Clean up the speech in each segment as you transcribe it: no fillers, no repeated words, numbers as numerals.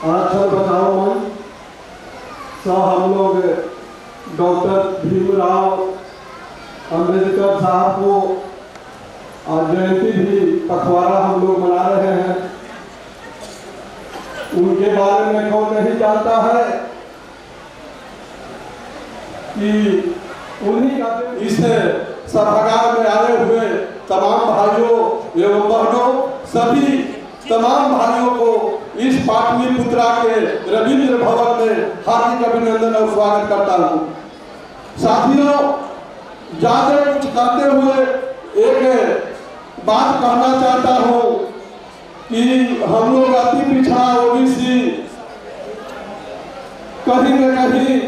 आरक्षण बचाओ मंच सह हम लोग डॉक्टर भीमराव अंबेडकर साहब को और जयंती भी पखवाड़ा हम लोग मना रहे हैं। उनके बारे में कौन नहीं जानता है कि उन्हीं का इस सभागार में आए हुए तमाम भाइयों एवं बहनों, सभी तमाम भाइयों को इस पाटलिपुत्रा के रविंद्र भवन में हार्दिक अभिनंदन और स्वागत करता हूँ। साथियों, ज्यादा कुछ करते हुए एक बात कहना चाहता हूँ कि हम लोग अति पिछड़ा ओबीसी कहीं न कहीं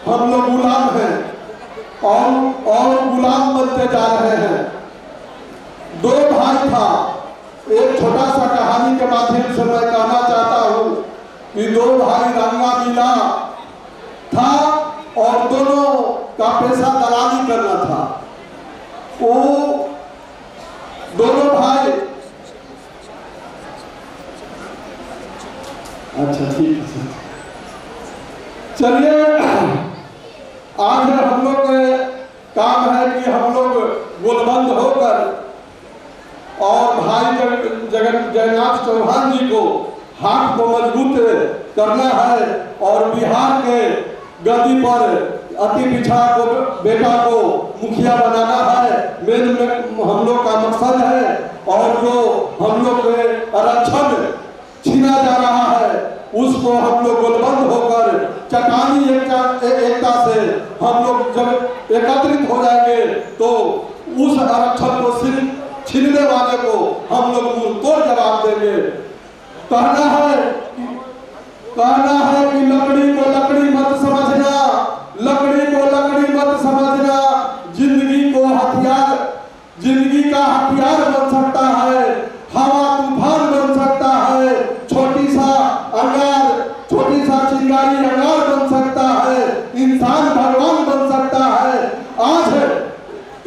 हम लोग गुलाम हैं और गुलाम बनते जा रहे हैं। दो भाई था, एक छोटा सा कहानी के माध्यम से मैं कहना चाहता हूँ कि दो भाई रंगा मिला था और दोनों का पेशा दलाली करना था। वो दोनों भाई, अच्छा ठीक है, चलिए आज हम लोग काम है कि हम लोग गोलबंद होकर और भाई जगन्नाथ चौहान जी को हाथ को मजबूत करना है और बिहार के गद्दी पर अति पिछड़ा को बेटा को मुखिया बनाना है। मेन हम लोग का मकसद है और जो हम लोग आरक्षण छीना जा रहा है उसको हम लोग गोलबंद होकर चट्टानी एकता से हम लोग जब एकत्रित हो जाएंगे तो उस आरक्षण को छीनने वाले को हम लोग मुंहतोड़ जवाब देंगे। कहना है कि लकड़ी को लकड़ी मत समझना, लकड़ी को लकड़ी मत समझना, जिंदगी का हथियार बन सकता है, हवा तूफान बन सकता है, छोटी सा चिंगारी अंगार बन सकता है, इंसान भगवान बन सकता है। आज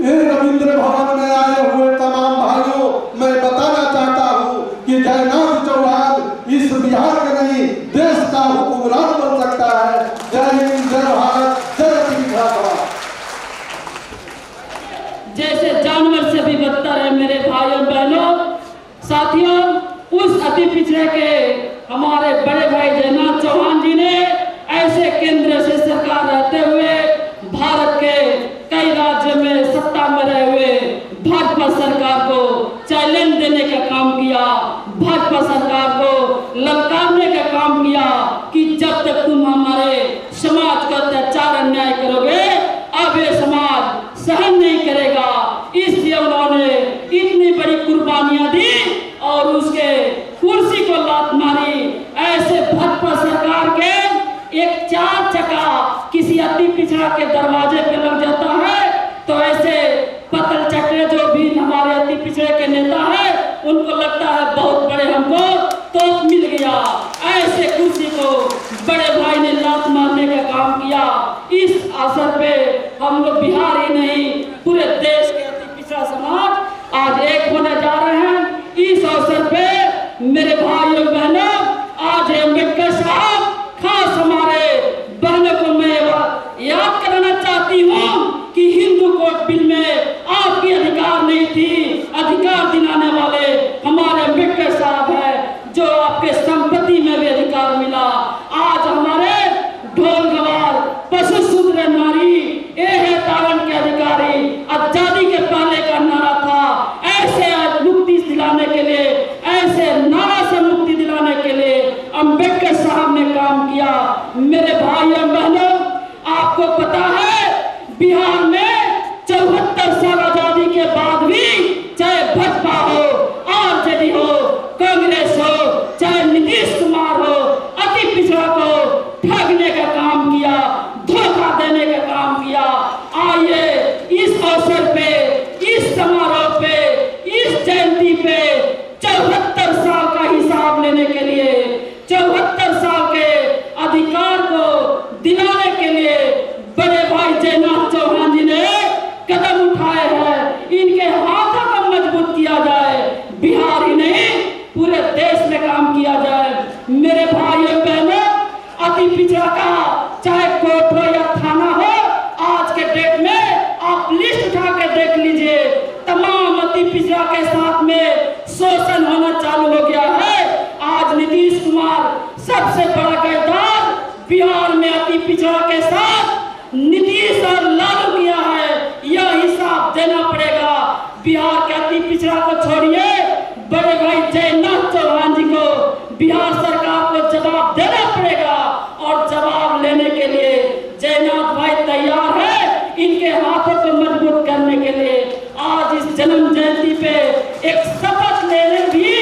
ये रविंद्र भवन में आए हुए तमाम भाइयों, मैं बताना चाहता हूँ कि जगन्नाथ चौहान इस बिहार के नहीं देश का हुक्मरान बन सकता है। जय हिंद, जय भारत, जय श्री। जैसे जानवर से भी बदतर है मेरे भाइयों बहनों, साथियों, उस अति पिछड़े के हमारे बड़े भाई जगन्नाथ चौहान जी ने ऐसे केंद्र से सरकार रहते हुए भारत के कई राज्यों में सत्ता में रहे हुए भाजपा सरकार को चैलेंज देने का काम किया, भाजपा सरकार को ललकारने का काम किया कि जब तक तुम हमारे समाज का अत्याचार अन्याय करोगे अब ये समाज सहन नहीं करेगा। इसलिए उन्होंने इतनी बड़ी कुर्बानियां दी और उसके कुर्सी को लात मारी। ऐसे भाजपा सरकार के एक चार चक्का किसी अति पिछड़ा के दरवाजे पे लग जाता है तो ऐसे पतल चक्रे जो भी हमारे अति पिछड़े के नेता है उनको लगता है बहुत बड़े हमको तो मिल गया। ऐसे कुर्सी को बड़े भाई ने लात मारने का काम किया। इस असर पे हम लोग बिहार ही नहीं पूरे देश के अति पिछड़ा समाज आज एक होने जा रहे हैं। इस अवसर पे मेरे भाइयों बहनों, आज अम्बेडकर साहब खास हमारे बहनों को मैं याद कराना चाहती हूँ कि हिंदू कोड बिल में आपकी अधिकार नहीं थी, अधिकार दिलाने वाले हमारे अम्बेडकर साहब है जो आपके संपत्ति में भी अधिकार मिला। आज हमारे ढोल गवार पशु शूद्र नारी ये है तारण के अधिकारी आजादी के पहले का नारा था। ऐसे आज मुक्ति दिलाने के लिए, ऐसे नारा से मुक्ति दिलाने के लिए अम्बेडकर साहब ने काम किया। मेरे भाइयों बहनों, आपको पता है बिहार में 74 साल आजादी के बाद भी चाहे भाजपा हो, आरजेडी हो, कांग्रेस हो, चाहे नीतीश कुमार हो, अति पिछड़ा को ठगने का काम किया, धोखा देने का काम किया। आइए इस अवसर पे, इस समारोह पे, इस जयंती पे 74 साल का हिसाब लेने के लिए, 74 साल के अधिकार को दिलाने के लिए बड़े भाई जगन्नाथ चौहान जी ने कदम उठाए हैं। इनके हाथों को मजबूत किया जाए, बिहार ही नहीं पूरे देश में काम किया जाए। मेरे भाइयों अति पिछड़ा का चाहे कोर्ट हो या थाना हो, आज के डेट में आप लिस्ट उठा के देख लीजिए, तमाम अति पिछड़ा के साथ में शोषण होना चालू हो गया है। आज नीतीश कुमार सबसे बड़ा गद्दार बिहार में अति पिछड़ा के साथ नीतीश और लालू किया है। यह हिसाब देना पड़ेगा। बिहार के अति पिछड़ा को छोड़िए, बड़े भाई जयनाथ चौहान जी को बिहार सरकार को जवाब देना पड़ेगा, और जवाब लेने के लिए जयनाथ भाई तैयार है इनके हाथों को मजबूत करने के लिए। आज इस जन्म जयंती पे एक शपथ लेने भी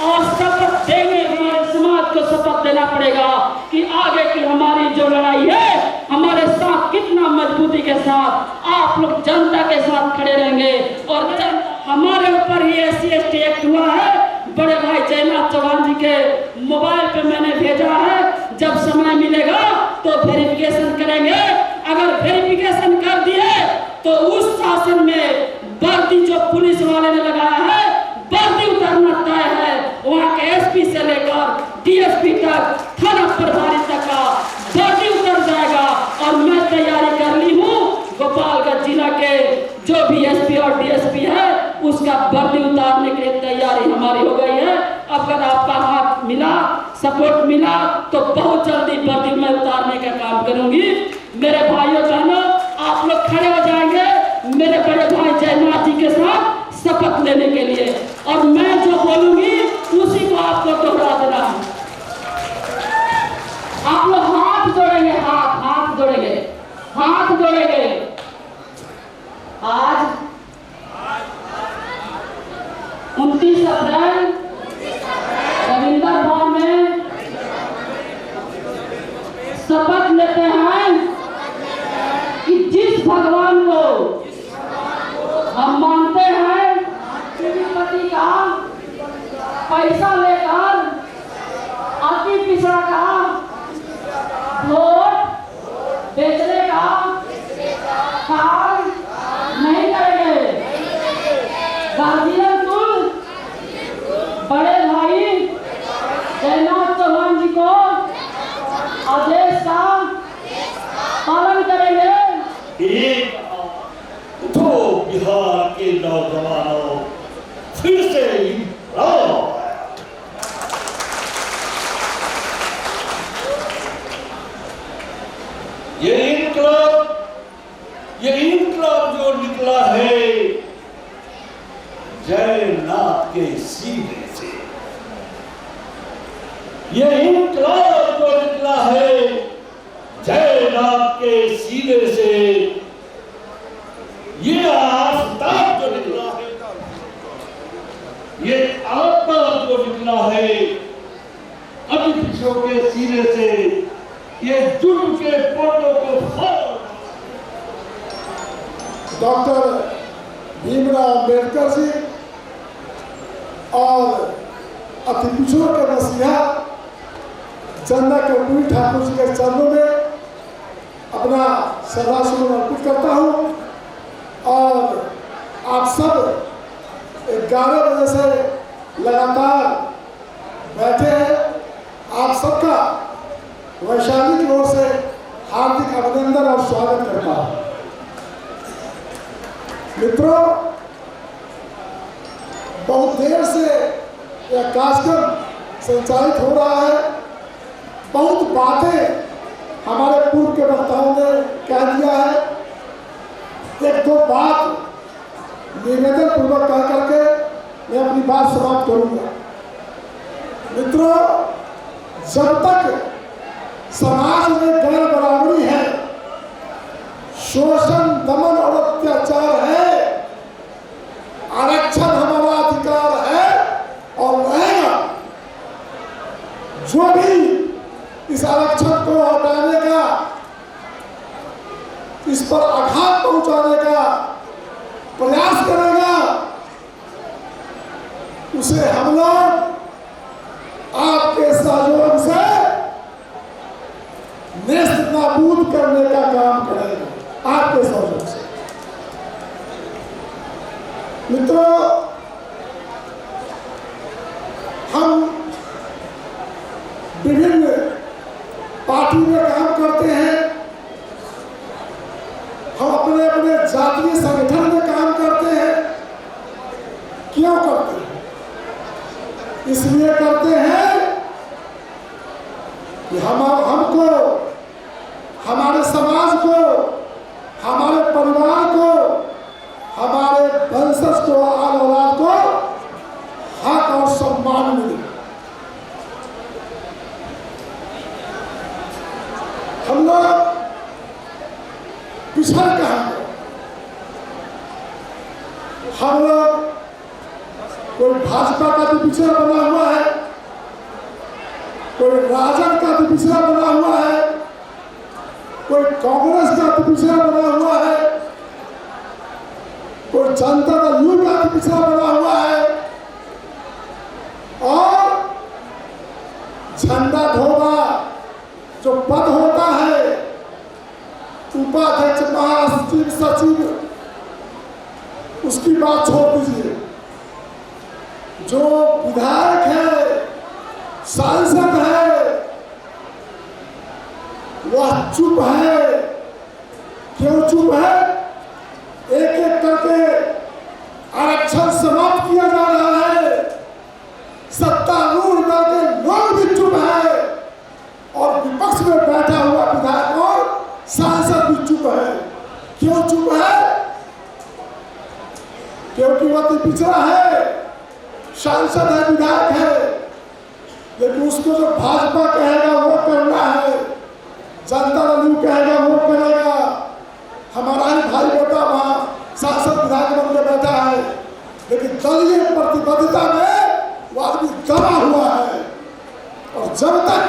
और शपथ देने भी समाज को शपथ देना पड़ेगा कि आगे की हमारी जो लड़ाई है, हमारे साथ कितना मजबूती के साथ आप लोग जनता के साथ खड़े रहेंगे। और हमारे ऊपर ही SC/ST एक्ट हुआ है, बड़े भाई जयनाथ चौहान जी के मोबाइल पे मैंने भेजा है, जब समय मिलेगा तो वेरिफिकेशन करेंगे। अगर वेरिफिकेशन कर दिए तो उस शासन में वर्दी जो पुलिस वाले ने लगाया है, वर्दी उतारना तय है। वहाँ के SP से लेकर DSP तक, थाना प्रभारी तक का वर्दी उतर जाएगा। और मैं तैयारी कर ली हूँ, गोपालगंज जिला के जो भी SP और DSP है उसका वर्दी उतारने के लिए तैयारी हमारी हो गई है। अगर आपका हाथ मिला, सपोर्ट मिला, तो बहुत जल्दी वर्दी में उतारने का काम करूंगी। मेरे भाइयों बहनों, आप लोग खड़े हो जाएंगे मेरे बड़े भाई जयनाथ जी के साथ शपथ लेने के लिए, और मैं जो बोलूंगी उसी को आपको दोहरा देना है। आप लोग हाथ जोड़ेंगे, हाथ जोड़ेंगे, हाथ जोड़ेंगे। आज 29 अप्रैल रविंद्र भवन में शपथ लेते हैं कि जिस भगवान को हम मानते हैं, श्रीपति का पैसा लेकर अति पिछड़ा का वोट बेचने का काम नहीं करेंगे। गार्जियन कुल बड़े भाई जयनाथ चौहान जी को आदेश का पालन करेंगे। एक तो बिहार के नौजवानों फिर से ये इनकलाब जो निकला है जयनाथ के सीने से, ये इनकलाब जो निकला है जयनाथ के सीने से, ये आफताब जो निकला है, ये आत्मा जो निकला है अति पिछड़ों के सीने से, ये जुल्म के पर्दों को फाड़। डॉक्टर भीमराव अम्बेडकर जी और अति पिछड़ों के मसीहा जनरल कर्पूरी ठाकुर जी के चरणों में अपना श्रद्धासुमन अर्पित करता हूँ। और आप सब 11 बजे से लगातार बैठे हैं। आप सबका वैशाली की ओर से हार्दिक अभिनंदन और स्वागत करता हूँ। मित्रों, बहुत देर से यह कार्यक्रम संचालित हो रहा है। बहुत बातें हमारे पूर्व के वक्ताओं ने कह दिया है। एक दो बात निवेदन पूर्वक कह करके मैं अपनी बात समाप्त करूंगा। मित्रों, जब तक समाज में गैर बराबरी है, शोषण, दमन और अत्याचार है, आरक्षण हमारा अधिकार है और रहेगा। जो भी इस आरक्षण को हटाने का, इस पर आघात पहुंचाने का प्रयास करेगा, उसे हम लोग आपके सहयोग से नेस्त नाबूद करने का काम करेंगे, आपके सहयोग से। मित्रों, हम विभिन्न पार्टी पार्टी में काम करते हैं, हम अपने अपने जातीय संगठन में काम करते हैं। क्यों करते हैं? इसलिए करते हैं कि हमको, हमारे समाज को, हमारे परिवार को, हमारे वंशज को, आल औलाद को हक और सम्मान मिले। हम लोग पिछड़ कहाँ गए? हम लोग, कोई भाजपा का भी पिछड़ा बना हुआ है, कोई राजद का भी पिछड़ा बना हुआ है, कोई कांग्रेस का भी पिछड़ा बना हुआ है, कोई जनता दल का भी पिछड़ा बना हुआ है, और झंडा ढोबा जो पद होता है, उपाध्यक्ष, महासचिव, सचिव, उसकी बात छोड़ दीजिए। जो विधायक है, सांसद है, वह चुप है। क्यों चुप है? एक एक करके आरक्षण समाप्त किया जा रहा है। सत्तारूढ़ दल के लोग भी चुप है और विपक्ष में बैठा हुआ विधायक और सांसद भी चुप है। क्यों चुप है? क्योंकि वह तो पिछड़ा है, सांसद है, विधायक है, लेकिन उसको जो भाजपा कहेगा वो करना है, जनता दल कहेगा वो करेगा। हमारा ही भाई बेटा वहाँ सांसद विधायक बन के बैठा है, लेकिन दलीय प्रतिबद्धता में वो आदमी दबा हुआ है। और जब तक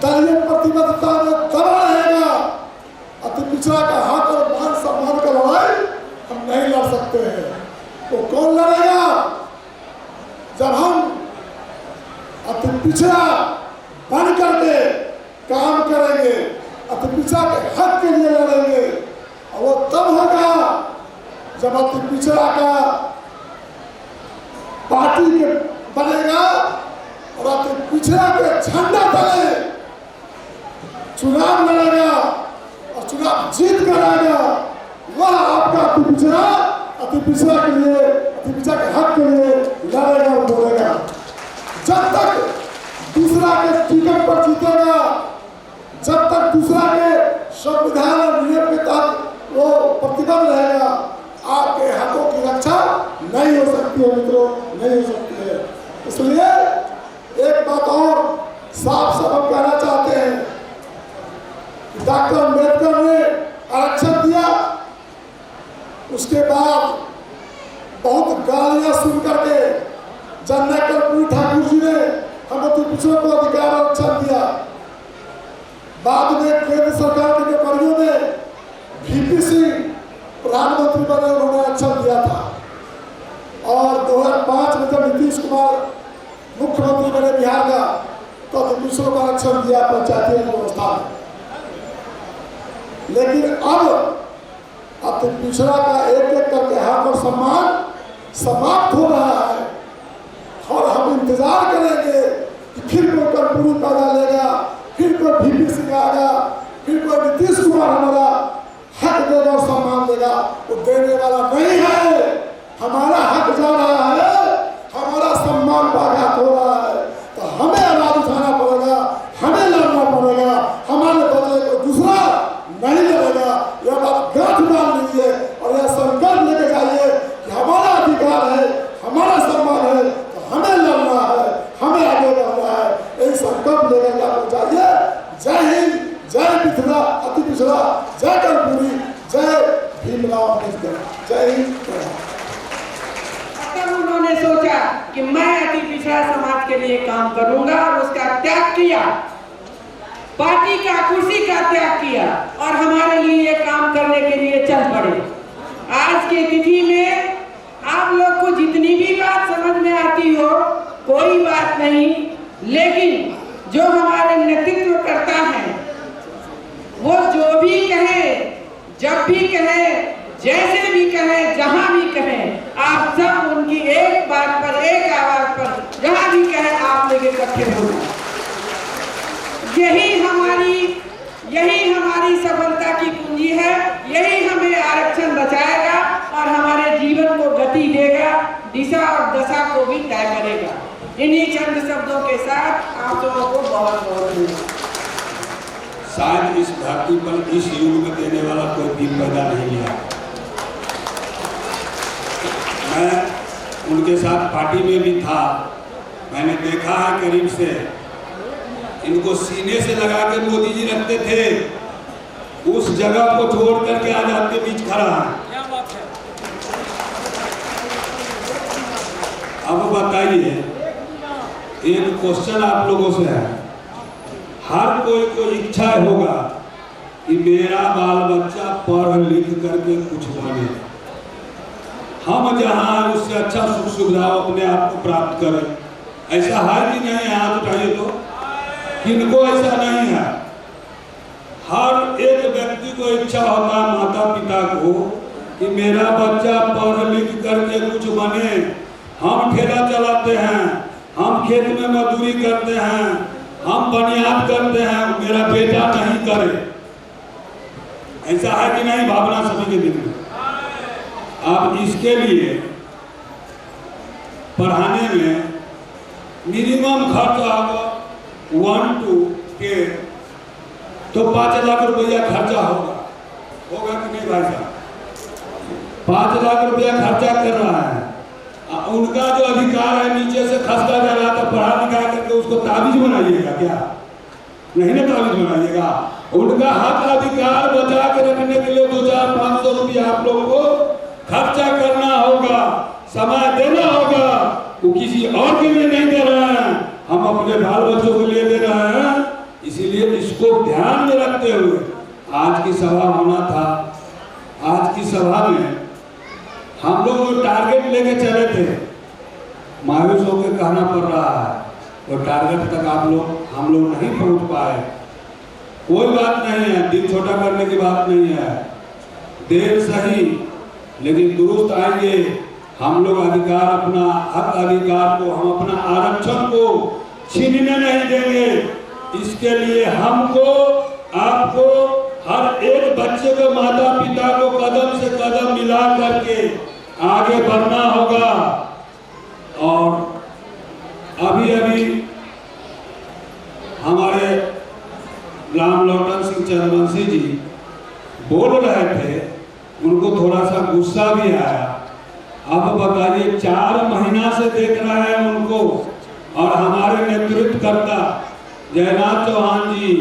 दलीय प्रतिबद्धता में दबा रहेगा, अति पिछड़ा का हक और मान सम्मान का लड़ाई हम नहीं लड़ सकते हैं। तो कौन लड़ेगा? जब हम अति पिछड़ा बन करके काम करेंगे, अति पिछड़ा के हक के लिए लड़ेंगे, और वो तब होगा जब अति पिछड़ा का पार्टी के बनेगा और अति पिछड़ा के झंडा तले चुनाव लड़ेगा और चुनाव जीत कर आएगा। वह आपका अति पिछड़ा के लिए, अति पिछड़ा के हक के लिए लड़ेगा और बोलेगा। जब तक दूसरा के टिकट पर जीतेगा, जब तक दूसरा के संविधान और नियम के तहत वो प्रतिबद्ध रहेगा, आपके हकों की रक्षा नहीं हो सकती है मित्रों, नहीं हो सकती है। इसलिए एक बात और साफ साफ हम कहना चाहते हैं, डॉक्टर अम्बेडकर ने आरक्षण दिया, उसके बाद बहुत गालियां सुन करके जननायक कर्पूरी ठाकुर जी ने हम अति पिछड़ों को अधिकार आरक्षण दिया। बाद में केंद्र सरकार के कर्मियों ने VP सिंह प्रधानमंत्री बने, उन्होंने आरक्षण दिया था। और 2005 में जब नीतीश कुमार मुख्यमंत्री बने बिहार का, तो अति पिछड़ों का आरक्षण दिया पंचायती व्यवस्था में। लेकिन अब अति पिछड़ा का एक एक करके हक और सम्मान समाप्त हो रहा है, और हम इंतजार करेंगे कि फिर कोई कर्पूरी पैदा लेगा, फिर कोई VP सिंह आएगा, फिर कोई नीतीश कुमार हमारा हक देगा और सम्मान देगा। वो देने वाला नहीं है। हमारा हक जा रहा है, हमारा सम्मान बाघात हो रहा है, तो हमें आवाज उठाना पड़ेगा, हमें लड़ना पड़ेगा। हमारे बदले को दूसरा नहीं लड़ेगा। यह बात गांठ बांध लीजिए और यह संकल्प लेके जाइए कि हमारा अधिकार है, हमारा सम्मान है, तो हमें लड़ना है, हमें आगे बढ़ना है। यही संकल्प लेकर आपको चाहिए। जय हिंद, जय पिछड़ा, अति पिछड़ा, जय कर्पूरी, जय भीमराव अम्बेडकर, जय हिंद। तब उन्होंने सोचा कि मैं अति पिछड़ा समाज के लिए काम करूंगा और उसका त्याग किया, पार्टी का, कुर्सी का त्याग किया और हमारे लिए ये काम करने के लिए चल पड़े। आज की तिथि में आप लोग को जितनी भी बात समझ में आती हो, कोई बात नहीं, लेकिन जो हमारे नेतृत्व करता है वो जो भी कहे, जब भी कहे, जैसे भी कहे, जहां भी कहे, आप सब उनकी एक बात पर, एक आवाज पर जहां भी कहे आप लोग इकट्ठे हो। यही दिशा और दशा को भी तय करेगा। इन्हीं चंद शब्दों के साथ आप लोगों को बहुत बहुत धन्यवाद। शायद इस धरती पर इस युग में देने वाला कोई दिन पैदा नहीं है। मैं उनके साथ पार्टी में भी था, मैंने देखा है करीब से। इनको सीने से लगा के मोदी जी रखते थे, उस जगह को छोड़ करके आज आपके बीच खड़ा है। अब बताइए, एक क्वेश्चन आप लोगों से है। हर कोई को इच्छा होगा कि मेरा बाल बच्चा पढ़ लिख करके कुछ बने, हम जहाँ हैं उससे अच्छा सुख सुविधा अपने आप को प्राप्त करें। ऐसा है कि नहीं है? हाथ उठाइए तो। किनको ऐसा नहीं है? हर एक व्यक्ति को इच्छा होता है, माता पिता को, कि मेरा बच्चा पढ़ लिख करके कुछ बने। हम ठेला चलाते हैं, हम खेत में मजदूरी करते हैं, हम बनियाद करते हैं, मेरा बेटा नहीं करे। ऐसा है कि नहीं भावना सभी के दिल में? अब इसके लिए पढ़ाने में मिनिमम खर्च होगा 1 to 10, तो 5 लाख रुपया खर्चा होगा कि नहीं भाई साहब? 5 लाख रुपया खर्चा कर रहा है। उनका जो अधिकार है नीचे से खसता जा रहा था, पढ़ा लिखा करके उसको ताबीज बनाइएगा क्या? नहीं ना ताबीज बनाइएगा। उनका हक अधिकार बचा के रखने के लिए 200-500 रुपया आप लोगों को खर्चा करना होगा, समय देना होगा। वो किसी और के लिए नहीं दे रहे हैं, हम अपने बाल बच्चों के लिए दे रहे हैं। इसीलिए इसको ध्यान में रखते हुए आज की सभा होना था। आज की सभा में हम लोग जो टारगेट लेके चले थे, मायूस होकर कहना पड़ रहा है, तो टारगेट तक हम लोग नहीं पहुंच पाए। कोई बात नहीं है, दिल छोटा करने की बात नहीं है। देर सही लेकिन दुरुस्त आएंगे। हम लोग अधिकार, अपना हक अधिकार को, हम अपना आरक्षण को छीनने नहीं देंगे। इसके लिए हमको, आपको, हर एक बच्चे को, माता पिता को कदम से कदम मिला करके आगे बढ़ना होगा। और अभी हमारे राम लोटन सिंह चंद्रवंशी जी बोल रहे थे, उनको थोड़ा सा गुस्सा भी आया। अब बताइए, 4 महीना से देख रहे हैं उनको, और हमारे नेतृत्वकर्ता जयनाथ चौहान जी,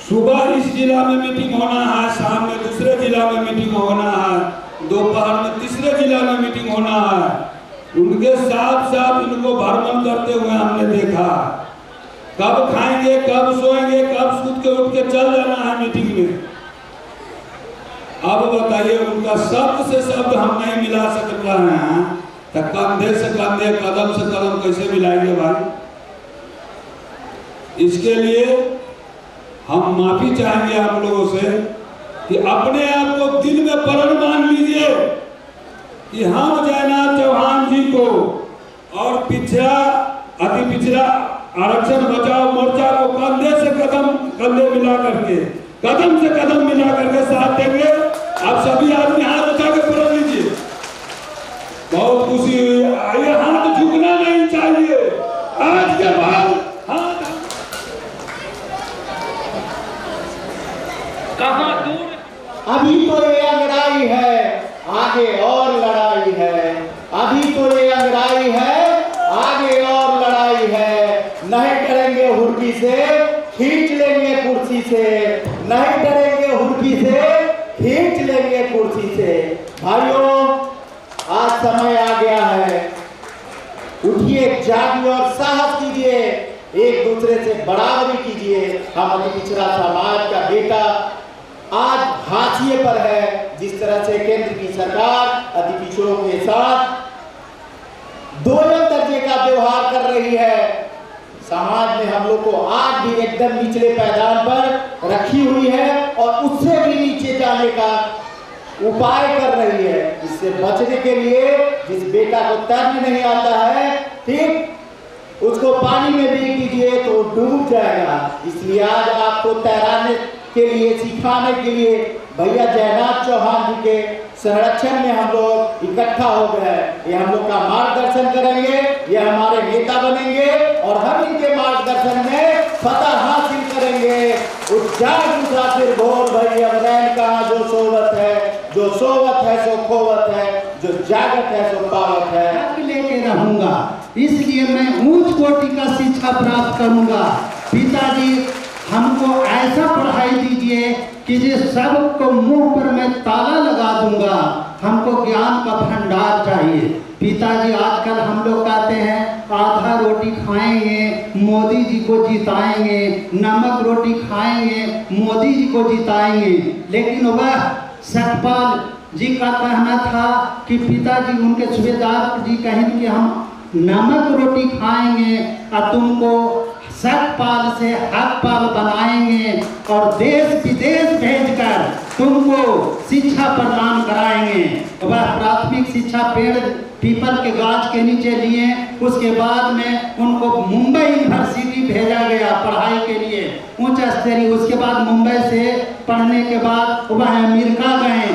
सुबह इस जिला में मीटिंग होना है, शाम में दूसरे जिला में मीटिंग होना है, दोपहर में तीसरे जिला में मीटिंग होना है। उनके साथ साथ इनको भ्रमण करते हुए हमने देखा। कब खाएंगे, कब सोएंगे, कब सूत के उठ के चल जाना है मीटिंग में। अब बताइए, उनका शब्द से शब्द हम नहीं मिला सकते हैं, तो कंधे से कंधे, कदम से कदम कैसे मिलाएंगे भाई? इसके लिए हम माफी चाहेंगे आप लोगों से कि अपने आप को दिल में प्रण मान लीजिए कि हम जयनाथ चौहान जी को और पिछड़ा, अति पिछड़ा आरक्षण बचाओ मोर्चा को कंधे से कंधे मिला करके, कदम से कदम मिला करके साथ देंगे। आप सभी आदमी हाथ उठा के प्रण लीजिए। बहुत खुशी हुई। ये हाथ झुकना नहीं चाहिए। आज के बाद हाथ कहाँ दूर। अभी तो ये अंगड़ाई है, आगे और लड़ाई है। अभी तो ये अंगड़ाई है, आगे और लड़ाई है। नहीं डरेंगे हुर्की से, खींच लेंगे कुर्सी से। नहीं डरेंगे हुर्की से, खींच लेंगे कुर्सी से। भाइयों, आज समय आ गया है, उठिए, जागिए और साहस कीजिए, एक दूसरे से बराबरी कीजिए। हम अति पिछड़ा समाज का बेटा आज हाशिए पर है। जिस तरह से केंद्र की सरकार अति पिछड़ों के साथ दोयम दर्जे का व्यवहार कर रही है, समाज में हम लोग को आज भी एकदम निचले पैदान पर रखी हुई है और उससे भी नीचे जाने का उपाय कर रही है। इससे बचने के लिए जिस बेटा को तैरने नहीं आता है, ठीक, उसको पानी में भी कीजिए तो डूब जाएगा। इसलिए आज आपको तैराने के लिए, सिखाने के लिए भैया जयनाथ चौहान जी के संरक्षण में हम लोग इकट्ठा हो गए। ये हम लोग का मार्गदर्शन करेंगे, ये हमारे नेता बनेंगे और हम इनके मार्गदर्शन में फतह हासिल करेंगे। उच्चार दूसरा फिर बोल भई अवदैन कहा जो सोवत है, जो सोवत है सो खोवत है, जो जागत है सो पावत है। हक लेके रहूंगा, इसलिए मैं ऊंच कोटि का शिक्षा प्राप्त करूंगा। पिताजी हमको ऐसा पढ़ाई दीजिए कि जो सबको मुंह पर मैं ताला लगा दूंगा। हमको ज्ञान का भंडार चाहिए। पिताजी आजकल हम लोग कहते हैं आधा रोटी खाएंगे मोदी जी को जिताएंगे, नमक रोटी खाएंगे मोदी जी को जिताएंगे, लेकिन वह सतपाल जी का कहना था कि पिताजी उनके सूबेदार जी कहें कि हम नमक रोटी खाएंगे और तुमको सतपाल से हकपाल बनाएंगे और देश विदेश भेजकर तुमको शिक्षा प्रदान कराएंगे। वह प्राथमिक शिक्षा पेड़ पीपल के गाछ के नीचे लिए, उसके बाद में उनको मुंबई यूनिवर्सिटी भेजा गया पढ़ाई के लिए उच्च स्तरीय। उसके बाद मुंबई से पढ़ने के बाद वह अमेरिका गए।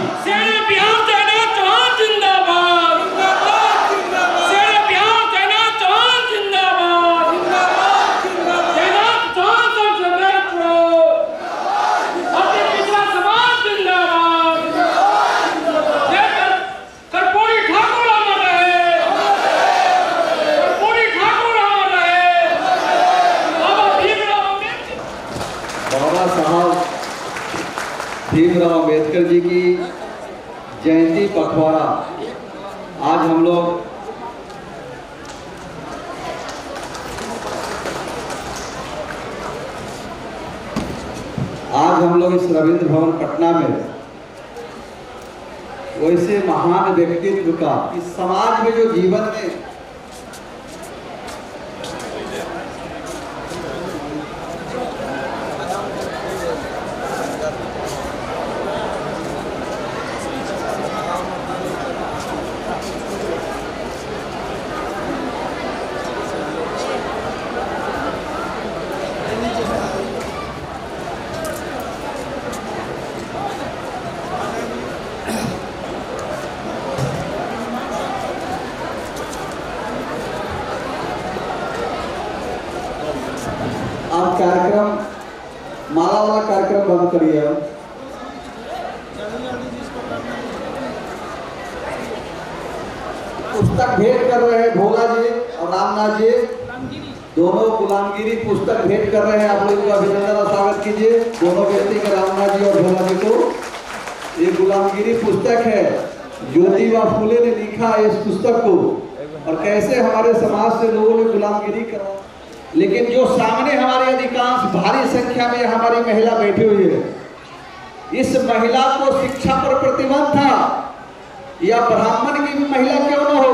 भीमराव अम्बेडकर जी की जयंती पखवाड़ा आज हम लोग इस रविंद्र भवन पटना में वैसे महान व्यक्तित्व का इस समाज में जो जीवन में आप कार्यक्रम माला वाला कार्यक्रम बंद करिए। पुस्तक भेंट कर रहे हैं भोला जी और रामनाथ जी, दोनों गुलामगिरी पुस्तक भेंट कर रहे हैं। आप लोगों का अभिनंदन और स्वागत कीजिए दोनों व्यक्ति का, रामनाथ जी और भोला जी को। ये गुलामगिरी पुस्तक है, ज्योतिबा फूले ने लिखा इस पुस्तक को, और कैसे हमारे समाज से लोगों ने गुलामगिरी करा। लेकिन जो सामने हमारे अधिकांश भारी संख्या में हमारी महिला बैठी हुई है, इस महिला को शिक्षा पर प्रतिबंध था, या ब्राह्मण की महिला क्यों न हो,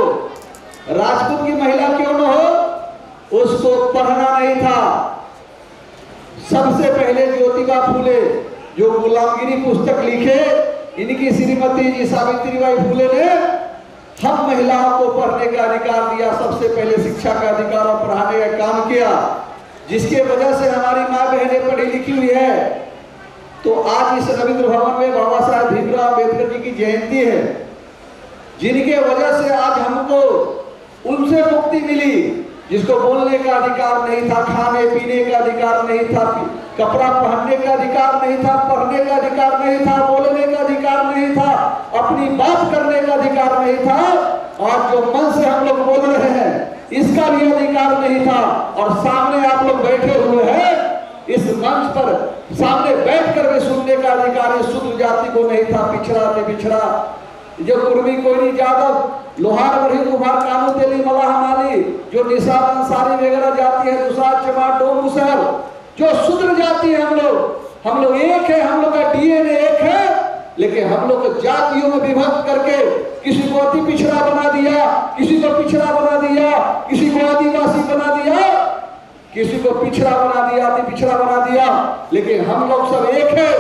राजपूत की महिला क्यों न हो, उसको पढ़ना नहीं था। सबसे पहले ज्योतिबा फूले जो गुलामगिरी पुस्तक लिखे, इनकी श्रीमती जी सावित्रीबाई फूले ने हम महिलाओं को पढ़ने का अधिकार दिया, सबसे पहले शिक्षा का अधिकार और पढ़ाने का काम किया, जिसके वजह से हमारी माँ बहनें पढ़ी लिखी हुई है। तो आज इस रविंद्र भवन में बाबा साहब भीमराव अम्बेडकर जी की जयंती है, जिनके वजह से आज हमको उनसे मुक्ति मिली, जिसको बोलने का अधिकार नहीं था, खाने पीने का अधिकार नहीं था, कपड़ा पहनने का अधिकार नहीं था, पढ़ने का अधिकार नहीं था, बोलने का अधिकार नहीं था, अपनी बात करने का अधिकार नहीं था, और जो मन से हम लोग बोल रहे हैं इसका भी अधिकार नहीं था। और सामने आप लोग बैठे हुए हैं, इस मंच पर सामने बैठकर भी सुनने का अधिकार इस शूद्र जाति को नहीं था। पिछड़ा से पिछड़ा, जो कुर्मी कोयनी यादव, लोहार बड़ी कुमार कानू तेली मलाह माली, जो निसार अंसारी वगैरह जाती है, दुसार चमार डोम मुसहर, जो शूद्र जाति है, हम लोग एक है, हम लोग का डीएनए एक है, लेकिन हम लोग को जातियों में विभक्त करके किसी को अति पिछड़ा बना दिया, किसी को पिछड़ा बना दिया, किसी को आदिवासी बना दिया, किसी को पिछड़ा बना दिया, अति पिछड़ा बना दिया। लेकिन हम लोग सब एक है,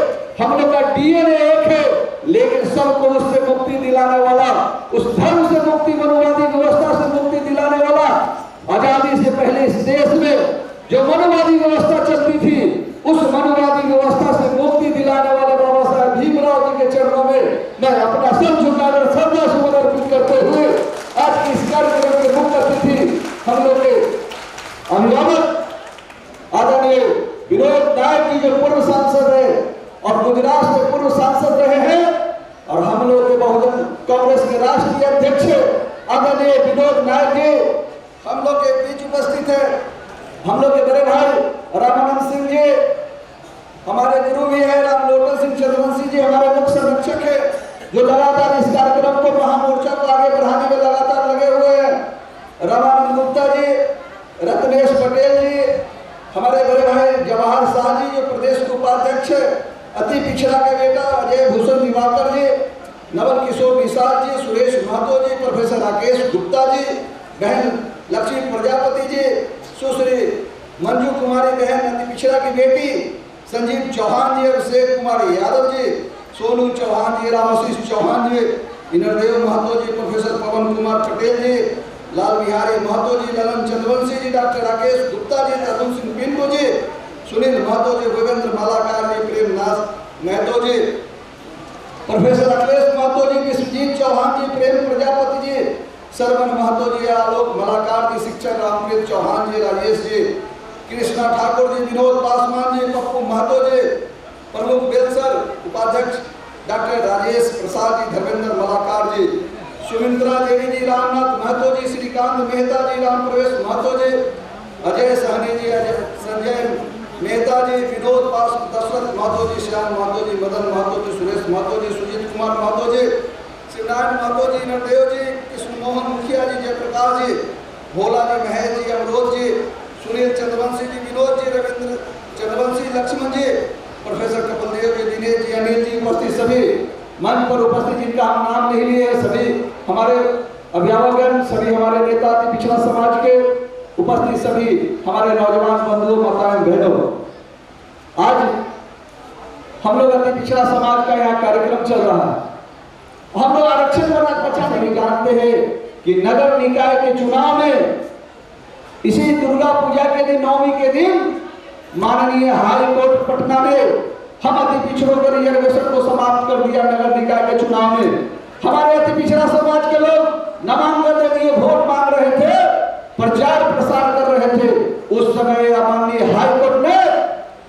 हम लोग का डीएनए एक है, लेकिन सबको उससे मुक्ति दिलाने वाला, उस धर्म से मुक्ति, मनुवादी व्यवस्था से मुक्ति दिलाने वाला, आजादी से पहले इस देश में जो मनुवादी व्यवस्था चलती थी, उस मनुवादी व्यवस्था से मुक्ति दिलाने वाले बाबा साहब भीमराव जी के चरणों में मैं अपना सर झुका और गुजरात से पूर्व सांसद रहे हैं और हम लोग के बहुजन कांग्रेस के राष्ट्रीय अध्यक्ष आदरणीय विनोद नायक जी हम लोग के बीच उपस्थित है। हम लोग के बड़े भाई रामानंद सिंह जी हमारे गुरु भी है, रामलोटन सिंह चंद्रवंशी जी हमारे मुख्य संरक्षक है, जो लगातार इस कार्यक्रम को महामोर्चा को आगे बढ़ाने में लगातार लगे हुए हैं। रामानंद गुप्ता जी, रत्नेश पटेल जी, हमारे बड़े भाई जवाहर शाह जी जो प्रदेश के उपाध्यक्ष है, अति पिछड़ा के बेटा अजय भूषण दिवाकर जी, नवल किशोर निषाद जी, सुरेश महतो जी, प्रोफेसर राकेश गुप्ता जी, बहन लक्ष्मी प्रजापति जी, सुश्री मंजू कुमारी बहन अति पिछड़ा की बेटी, संजीव चौहान जी, अभिषेक कुमार यादव जी, सोनू चौहान जी, रामाशीष चौहान जी, इनरदेव महतो जी, प्रोफेसर पवन कुमार पटेल जी, लाल बिहारी महतो जी, ललन चंद्रवंशी जी, डॉक्टर राकेश गुप्ता जी, तरुण सिंह पिंटू जी, सुनील महतो जी, भूपेंद्र मालाकार जी, प्रेमनाथ महतो जी, प्रोफेसर अखिलेश महतो जी, विश्वजीत चौहान जी, प्रेम प्रजापति जी, सरवन महतो जी, आलोक मालाकार जी, शिक्षक रामप्रीत चौहान जी, राजेश जी, कृष्णा ठाकुर जी, विनोद पासवान जी, पप्पू महतो जी, प्रमुख बेलसर उपाध्यक्ष डॉक्टर राजेश प्रसाद जी, धर्मेंद्र मालाकार जी, सुमित्रा देवी जी, रामनाथ महतो जी, श्रीकांत मेहता जी, राम प्रवेश महतो जी, अजय सहनी जी, संजय मेहता जी, विनोद पास, दशरथ महतो जी, श्याम महतो जी, मदन महतो जी, सुरेश महतो जी, सुजीत कुमार महतो जी, शिवनारायण महतो जी, नरदेव जी, कृष्ण मोहन मुखिया जी, जयप्रकाश जी, भोला जी, महेश जी, अमरोध जी, सुनील चंद्रवंशी जी, विनोद जी, रविंद्र चंद्रवंशी, लक्ष्मण जी, प्रोफेसर कपिल देव जी, दिनेश जी, अनिल जी, उपस्थित सभी मंच पर उपस्थित जिनका हम नाम नहीं लिए, सभी हमारे अभिभावकगण, सभी हमारे नेता अति पिछड़ा समाज के उपस्थित सभी हमारे नौजवान बंधुओं माताएं बहनों, आज हम लोग अति पिछड़ा समाज का यहाँ कार्यक्रम चल रहा है। हम लोग आरक्षण बचाने की जानते हैं कि नगर निकाय के चुनाव में इसी दुर्गा पूजा के दिन, नवमी के दिन, माननीय हाई कोर्ट पटना ने हम अति पिछड़ों के रिजर्वेशन को समाप्त कर दिया। नगर निकाय के चुनाव में हमारे अति पिछड़ा समाज के लोग नामांकन के लिए वोट मांग रहे थे, प्रचार प्रसार कर रहे थे। उस समय माननीय हाई कोर्ट ने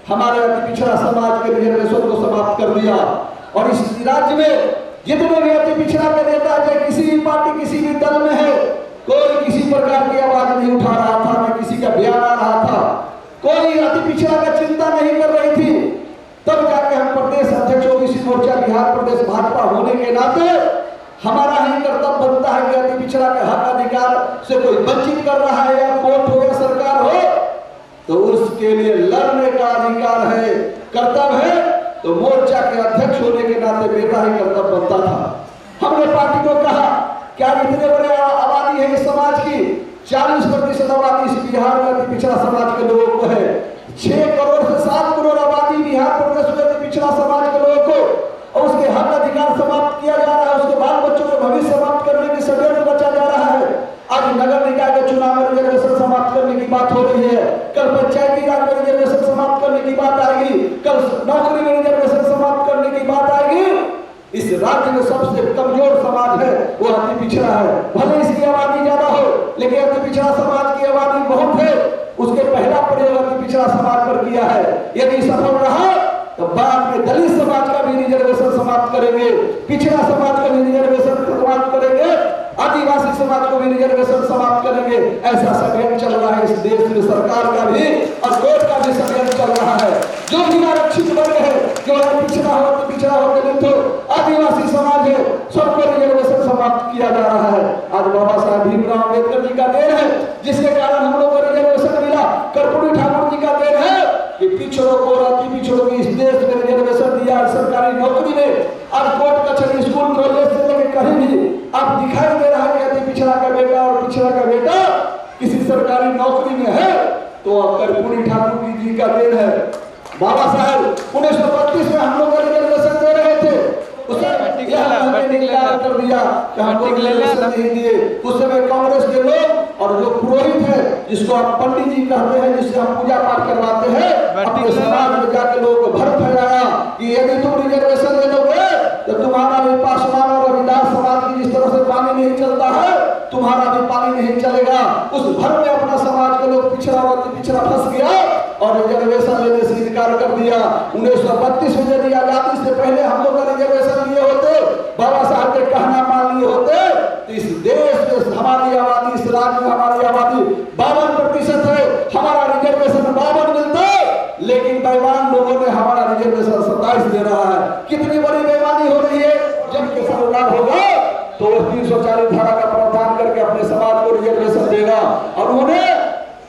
हमारे अति पिछड़ा समाज के रिजर्वेशन को समाप्त कर दिया और इस राज्य में जितने भी अति पिछड़ा के नेता, चाहे किसी भी पार्टी, किसी भी दल में है, कोई किसी प्रकार की आवाज नहीं उठा रहा था, न किसी का बयान आ रहा था, कोई अति पिछड़ा का चिंता नहीं कर रही थी। तब जाके हम प्रदेश अध्यक्ष ओबीसी मोर्चा बिहार प्रदेश भाजपा होने के नाते हमारा ही कर्तव्य बनता है कि अति पिछड़ा के हक अधिकार से कोई वंचित कर रहा है, या कोर्ट हो या सरकार हो, तो उसके लिए लड़ने का अधिकार है, कर्तव्य है। तो मोर्चा के अध्यक्ष होने के नाते मेरा ही कर्तव्य बनता था। हमने पार्टी को कहा क्या इतने बड़े आबादी है इस समाज की, 40% आबादी इस बिहार में अति पिछड़ा समाज के लोगों को है, 6 करोड़ से 7 करोड़ आबादी बिहार प्रदेश में अति पिछड़ा समाज के लोगों को, और उसके हक अधिकार समाप्त किया जा रहा है, उसके बाल बच्चों के भविष्य समाप्त करने की षड्यंत्र बचा जा रहा है। आज नगर निकाय के चुनाव में रिजर्वेशन समाप्त करने की बात हो रही है, कल पंचायती राज में रिजर्वेशन समाप्त करने की बात आएगी, कल नौकरी में रिजर्वेशन समाप्त करने की बात आएगी। इस राज्य में सबसे कमजोर समाज है वो अति पिछड़ा है। भले इसकी आबादी ज्यादा हो, लेकिन अति पिछड़ा समाज की आबादी बहुत है। उसके पहला प्रयोग अति पिछड़ा समाज पर किया है। यदि सफल रहा तो बाद में दलित समाज का भी रिजर्वेशन समाप्त करेंगे, पिछड़ा समाज का भी रिजर्वेशन समाप्त करेंगे, आदिवासी समाज को भी रिजर्वेशन समाप्त करेंगे। ऐसा षड्यंत्र चल रहा है इस देश में, सरकार का भी और कोर्ट का भी षड्यंत्र चल रहा है। जो भी आरक्षित वर्ग है, जो पिछड़ा हो, पिछड़ा हो, दलित हो, आदिवासी समाज है, सबको रिजर्वेशन समाप्त किया जा रहा है। आज बाबा साहब भीमराव अम्बेडकर जी का देन है जिसके कारण हम लोग को रिजर्वेशन मिला। कर्पूरी ठाकुर जी का देन है कि पिछड़ों को और अति पिछड़ों की इस देश में रिजर्वेशन दिया। सरकारी नौकरी में आज कोर्ट कचहरी, स्कूल, कॉलेज से लेकर कहीं भी आप दिखाई दे रहा है कि अति पिछड़ा का बेटा और पिछड़ा का बेटा किसी सरकारी नौकरी में है, तो कर्पूरी ठाकुर जी का देन है। बाबा साहब 1932 में हम लोग रिजर्वेशन दे रहे थे, उस समय कर दिया कि हम लोग रिजर्वेशन नहीं दिए। उस समय कांग्रेस के लोग और जो पुरोहित है, जिसको आप पंडित जी कहते हैं, जिससे हम पूजा पाठ करवाते हैं, अपने समाज में जाके लोगों को भर फैलाया कि यदि तुम रिजर्वेशन दे दोगे तो तुम्हारा भी पासवान और रविदास समाज की जिस तरह से पानी नहीं चलता है, तुम्हारा भी पानी नहीं चलेगा। उस भर में अपना समाज के लोग पिछड़ा फंस गया और रिजर्वेशन लेने से इनकार तैयार कर दिया। 1932 में यदि आजादी से पहले हम लोग रिजर्वेशन लिए होते, बाबा साहब के कहना मान लिए होते, तो इस देश में हमारी आबादी, इस राज्य में हमारी आबादी 52% है, हमारा रिजर्वेशन 52 मिलता है, लेकिन बेईमान लोगों ने हमारा रिजर्वेशन 27 दे रहा है। कितनी बड़ी बेईमानी हो रही है। जब किसान लाभ होगा तो 340 धारा का प्रावधान करके अपने समाज को रिजर्वेशन देगा। और उन्होंने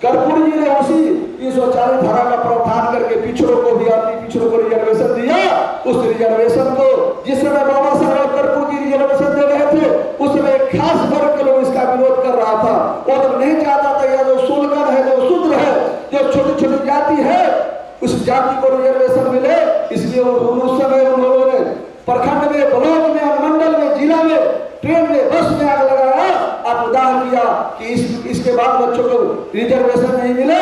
कर्पूरी जी ने उसी 340 धारा का प्रावधान करके पिछड़ों को भी, अति पिछड़ों को रिजर्वेशन दिया। उस रिजर्वेशन को जिस समय बाबा साहब कर्पूरी जी रिजर्वेशन दे रहे थे, उस समय एक खास वर्ग के लोग इसका विरोध कर रहा था। वो तो नहीं चाहता था या जो शूद्र है, जो शूद्र है, जो छोटी छोटी जाति है, उस जाति को रिजर्वेशन मिले। इसलिए उस समय उन लोगों ने प्रखंड में, ब्लॉक में, अनुमंडल में, जिला में, ट्रेन में, बस में आग लगाया। आप उदाहरण दिया कि इसके बाद बच्चों को रिजर्वेशन नहीं मिले।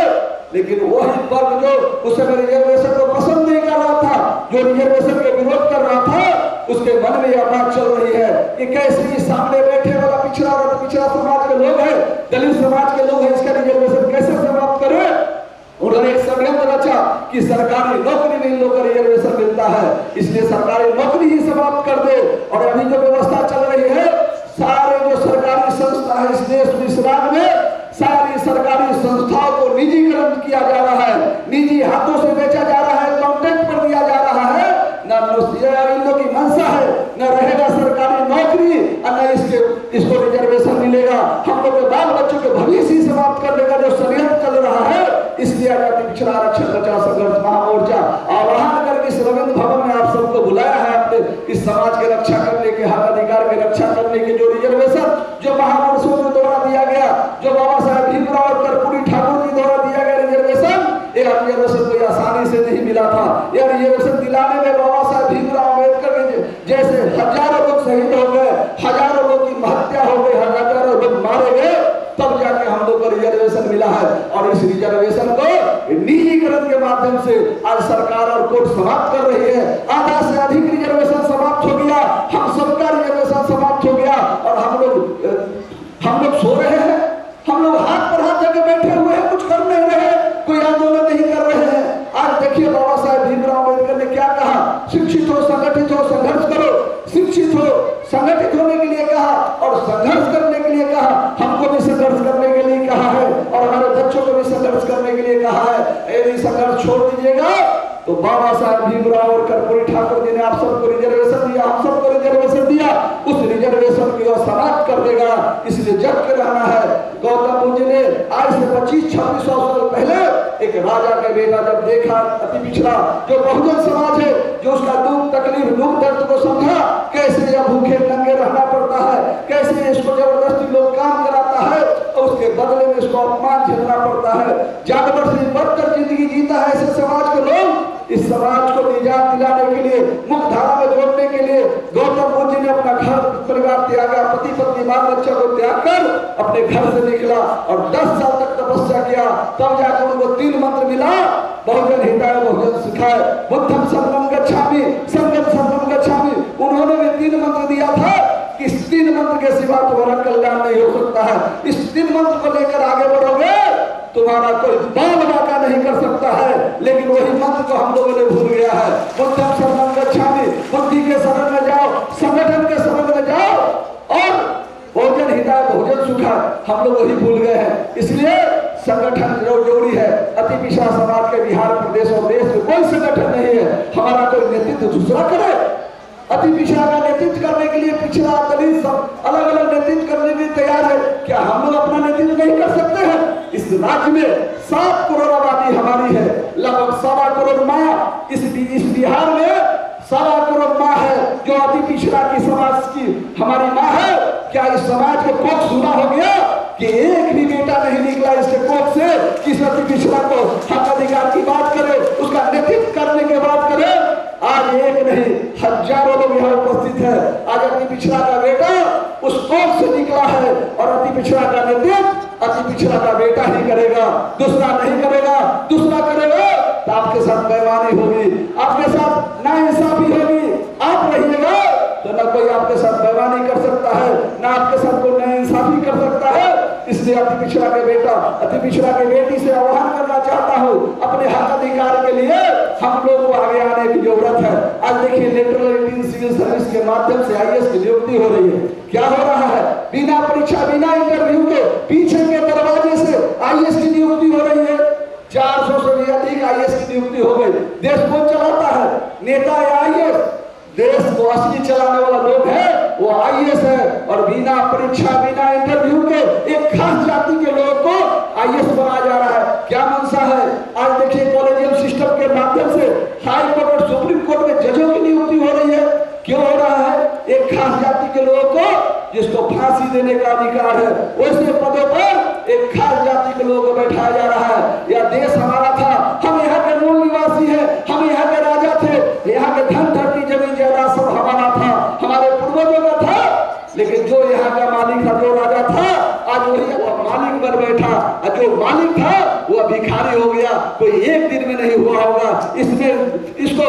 लेकिन वही वर्ग जो उस समय रिजर्वेशन को पसंद नहीं कर रहा था, जो रिजर्वेशन के विरोध कर रहा था, उसके मन में यह बात चल रही है कि कैसे सामने बैठे वाला पिछड़ा और पिछड़ा समाज के लोग हैं, दलित समाज के लोग हैं, इसका रिजर्वेशन कैसे समाप्त करें। उन्होंने एक षड्यंत्र रचा कि सरकारी नौकरी में इन लोगों को रिजर्वेशन मिलता है, इसलिए सरकारी नौकरी ही समाप्त कर दे। और अभी जो व्यवस्था चल रही है, सारे जो सरकारी संस्था है इस देश में, इस राज्य में, सारी सरकारी संस्थाओं को निजीकरण किया जा रहा है, निजी हाथों से बेचा जा रहा है, कॉन्ट्रैक्ट पर दिया जा रहा है। न इन लोगों की मंशा है, न रहेगा सरकारी नौकरी और न इसको रिजर्वेशन मिलेगा। हम लोग के बाल बच्चों के भविष्य ही समाप्त करने का जो षड्यंत्र चल रहा है, इसलिए आजादी पिछड़ा आरक्षण बचाओ संघर्ष महामोर्चा आह्वान करके इस रविंद्र भवन में आप सबको बुलाया है, अपने इस समाज की रक्षा करने के, हक अधिकार की रक्षा करने के। जो रिजर्वेशन जो महापुरुषों के द्वारा दिया गया, जो बाबा साहब भीमराव और कर्पूरी ठाकुर जी द्वारा दिया गया रिजर्वेशन, यह रिजर्वेशन कोई आसानी से नहीं मिला था। यह रिजर्वेशन दिलाने में बाबा साहब भीमराव अम्बेडकर जैसे हजारों लोग शहीद हो गए, हजारों लोग की हत्या हो गई, हजारों लोग मारे गए, तब जाके हम लोग को रिजर्वेशन मिला है। और इस रिजर्वेशन को निजीकरण के माध्यम से आज सरकार और कोर्ट समाप्त कर रही है। आधा से अधिक रिजर्वेशन समाप्त हो गया, हम सबका रिजर्वेशन समाप्त हो गया। और हम लोग सो रहे हैं, हम लोग हाथ पर हाथ जगह बैठे हुए हैं, कुछ कर नहीं रहे, कोई आंदोलन नहीं कर रहे हैं। आज देखिए बाबा साहब भीमराव अम्बेडकर ने क्या कहा, शिक्षित हो, संगठित हो, संघर्ष करो। शिक्षित हो, संगठित होने के लिए कहा और संघर्ष करने के लिए कहा। हमको भी संघर्ष करने के लिए कहा है और हमारे बच्चों को भी संघर्ष करने के लिए कहा है। यदि संघर्ष छोड़ दीजिएगा तो बाबा साहब भीमराव और कर्पूरी ठाकुर जी ने आप सबको रिजर्वेशन दिया, हम सबको रिजर्वेशन दिया, उस रिजर्वेशन को समाप्त कर देगा। इसलिए जग के रहना है। गौतम बुद्ध जी ने आज से 25-2600 साल पहले एक राजा के बेटा जब देखा, अति पिछड़ा जो बहुजन समाज है, जो उसका दुख तकलीफ, दुख दर्द को समझा, कैसे यह भूखे नंगे रहना पड़ता है, कैसे इसको जबरदस्ती लोग काम कराता है और उसके बदले में इसको अपमान झेलना पड़ता है। जानवर से बढ़कर जिंदगी जीता है ऐसे समाज के लोग। इस समाज को निजात दिलाने के लिए, मुख्य धारा में जोड़ने के लिए गौतम बुद्ध जी ने अपना घर परिवार त्यागा, पति पत्नी बाल बच्चा को त्याग कर अपने घर से निकला और 10 साल तक तपस्या किया। तब जाकर उनको 3 मंत्र मिला, बहुजन हिताय बहुजन सुखाय, बुद्धम शरणं गच्छामि, संघं शरणं गच्छामि। उन्होंने भी 3 मंत्र दिया था कि इस 3 मंत्र के सिवा तुम्हारा कल्याण नहीं हो सकता है। इस 3 मंत्र को लेकर आगे बढ़ोगे, तुम्हारा कोई बाल बाका नहीं कर सकता है। लेकिन वही मंत्र को हम लोगों ने भूल गया है। बुद्धम शरणं गच्छामि, बुद्धि के शरण में जाओ, संगठन के शरण में जाओ और बहुजन हिताय बहुजन सुखाय, हम लोग वही भूल गए हैं। इसलिए संगठन जो जोड़ी है, अति पिछड़ा समाज के बिहार प्रदेश और देश में कोई संगठन नहीं है। हमारा कोई नेतृत्व दूसरा करे, अति पिछड़ा का नेतृत्व करने के लिए पिछड़ा दलित सब अलग अलग नेतृत्व करने के लिए तैयार है। क्या हम लोग अपना नेतृत्व नहीं कर सकते हैं? इस राज्य में 7 करोड़ आबादी हमारी है, लगभग 1.25 करोड़ माँ इस बिहार में 1.25 करोड़ माँ है जो अति पिछड़ा की समाज की हमारी माँ है। क्या इस समाज के कोख सुना हो गया कि एक भी बेटा नहीं निकला इसके कोख से किस अति पिछड़ा को हक अधिकार की बात करे, उसका नेतृत्व करने की बात करे? आज एक नहीं हजारों लोग यहाँ उपस्थित है। आज अति पिछड़ा का बेटा उस कोख से निकला है और अति पिछड़ा का नेतृत्व अति पिछड़ा का बेटा ही करेगा, दूसरा नहीं करेगा। दूसरा करेगा तो आपके साथ बेईमानी होगी, आपके साथ नाइंसाफी होगी। आप रहिएगा तो न कोई आपके साथ बेईमानी कर सकता है, न आपके साथ कोई नाइंसाफी कर सकता है। इसलिए अति पिछड़ा के बेटा, अति पिछड़ा के बेटी से आह्वान करना चाहता हूँ, अपने हक अधिकार के लिए हम माध्यम से आईएएस की नियुक्ति हो रही है। क्या हो रहा है? बिना परीक्षा बिना इंटरव्यू के पीछे के दरवाजे से आईएएस की नियुक्ति हो रही है। 400 से भी अधिक आईएएस की नियुक्ति हो गई। देश कौन चलाता है? नेता या आईएएस? देश को असली चलाने वाला लोग है वो आईएएस है। और बिना परीक्षा बिना इंटरव्यू के एक खास जाति के लोगों को आईएएस बनाया जा रहा है। क्या मंशा है? आज देखिए कॉलेजियम सिस्टम के माध्यम से हाई कोर्ट और सुप्रीम कोर्ट में जजों की नियुक्ति हो रही है। क्यों हो रहा है? एक खास जाति के लोगों को जिसको फांसी देने का अधिकार है वैसे पदों पर एक खास जाति के लोगों को बैठाया जा रहा है। यह देश हमारा था, हम यहाँ के मूल निवासी हैं, हम यहाँ के राजा थे, यहाँ के धन धरती जमीन जायदाद सब हमारा था, हमारे पूर्वजों का था। लेकिन जो यहाँ का मालिक था, जो राजा था, आज वही मालिक बन बैठा, और जो मालिक था वो भिखारी हो गया। कोई एक दिन में नहीं हुआ होगा। इसमें इसको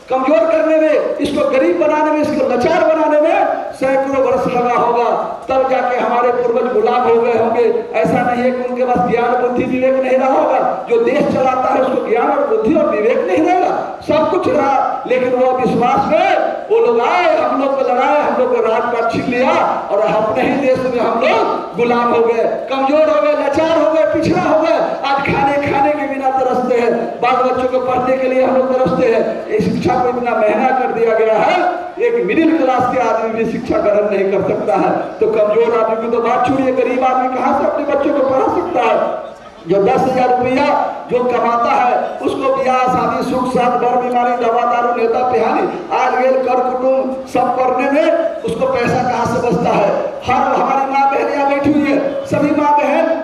कमजोर करने में, इसको गरीब बनाने में, इसको लाचार बनाने में सैकड़ों वर्ष लगा होगा। तब जाके हमारे पूर्वज गुलाम हो गए होंगे। ऐसा नहीं है कि उनके पास ज्ञान बुद्धि विवेक नहीं रहा होगा। जो देश चलाता है उसको ज्ञान और बुद्धि और विवेक नहीं रहेगा, सब कुछ रहा। लेकिन वो विश्वास में वो लोग आए, हम लोग को लड़ाए, हम लोग को राजपाट छीन लिया और अपने ही देश में हम लोग गुलाम हो गए, कमजोर हो गए, लाचार हो गए, पिछड़ा हो गए। आज खाने के बिना तरसते हैं, बाल बच्चों को पढ़ने के लिए हम लोग तरसते हैं। शिक्षा को इतना महंगा कर दिया गया है, एक मिडिल क्लास के आदमी भी शिक्षा ग्रहण नहीं कर सकता है। तो कमजोर आदमी की तो बात छोड़िए, गरीब आदमी कहाँ से अपने बच्चों को पढ़ा सकता है? जो 10,000 रुपया जो कमाता है उसको ब्याह शादी सुख साथ बर बीमारी दवा दारू नेता पिहानी आज गेल कर कुटुंब सब करने में उसको पैसा कहाँ से बचता है? हमारी माँ बहन यहाँ बैठी हुई है, सभी माँ बहन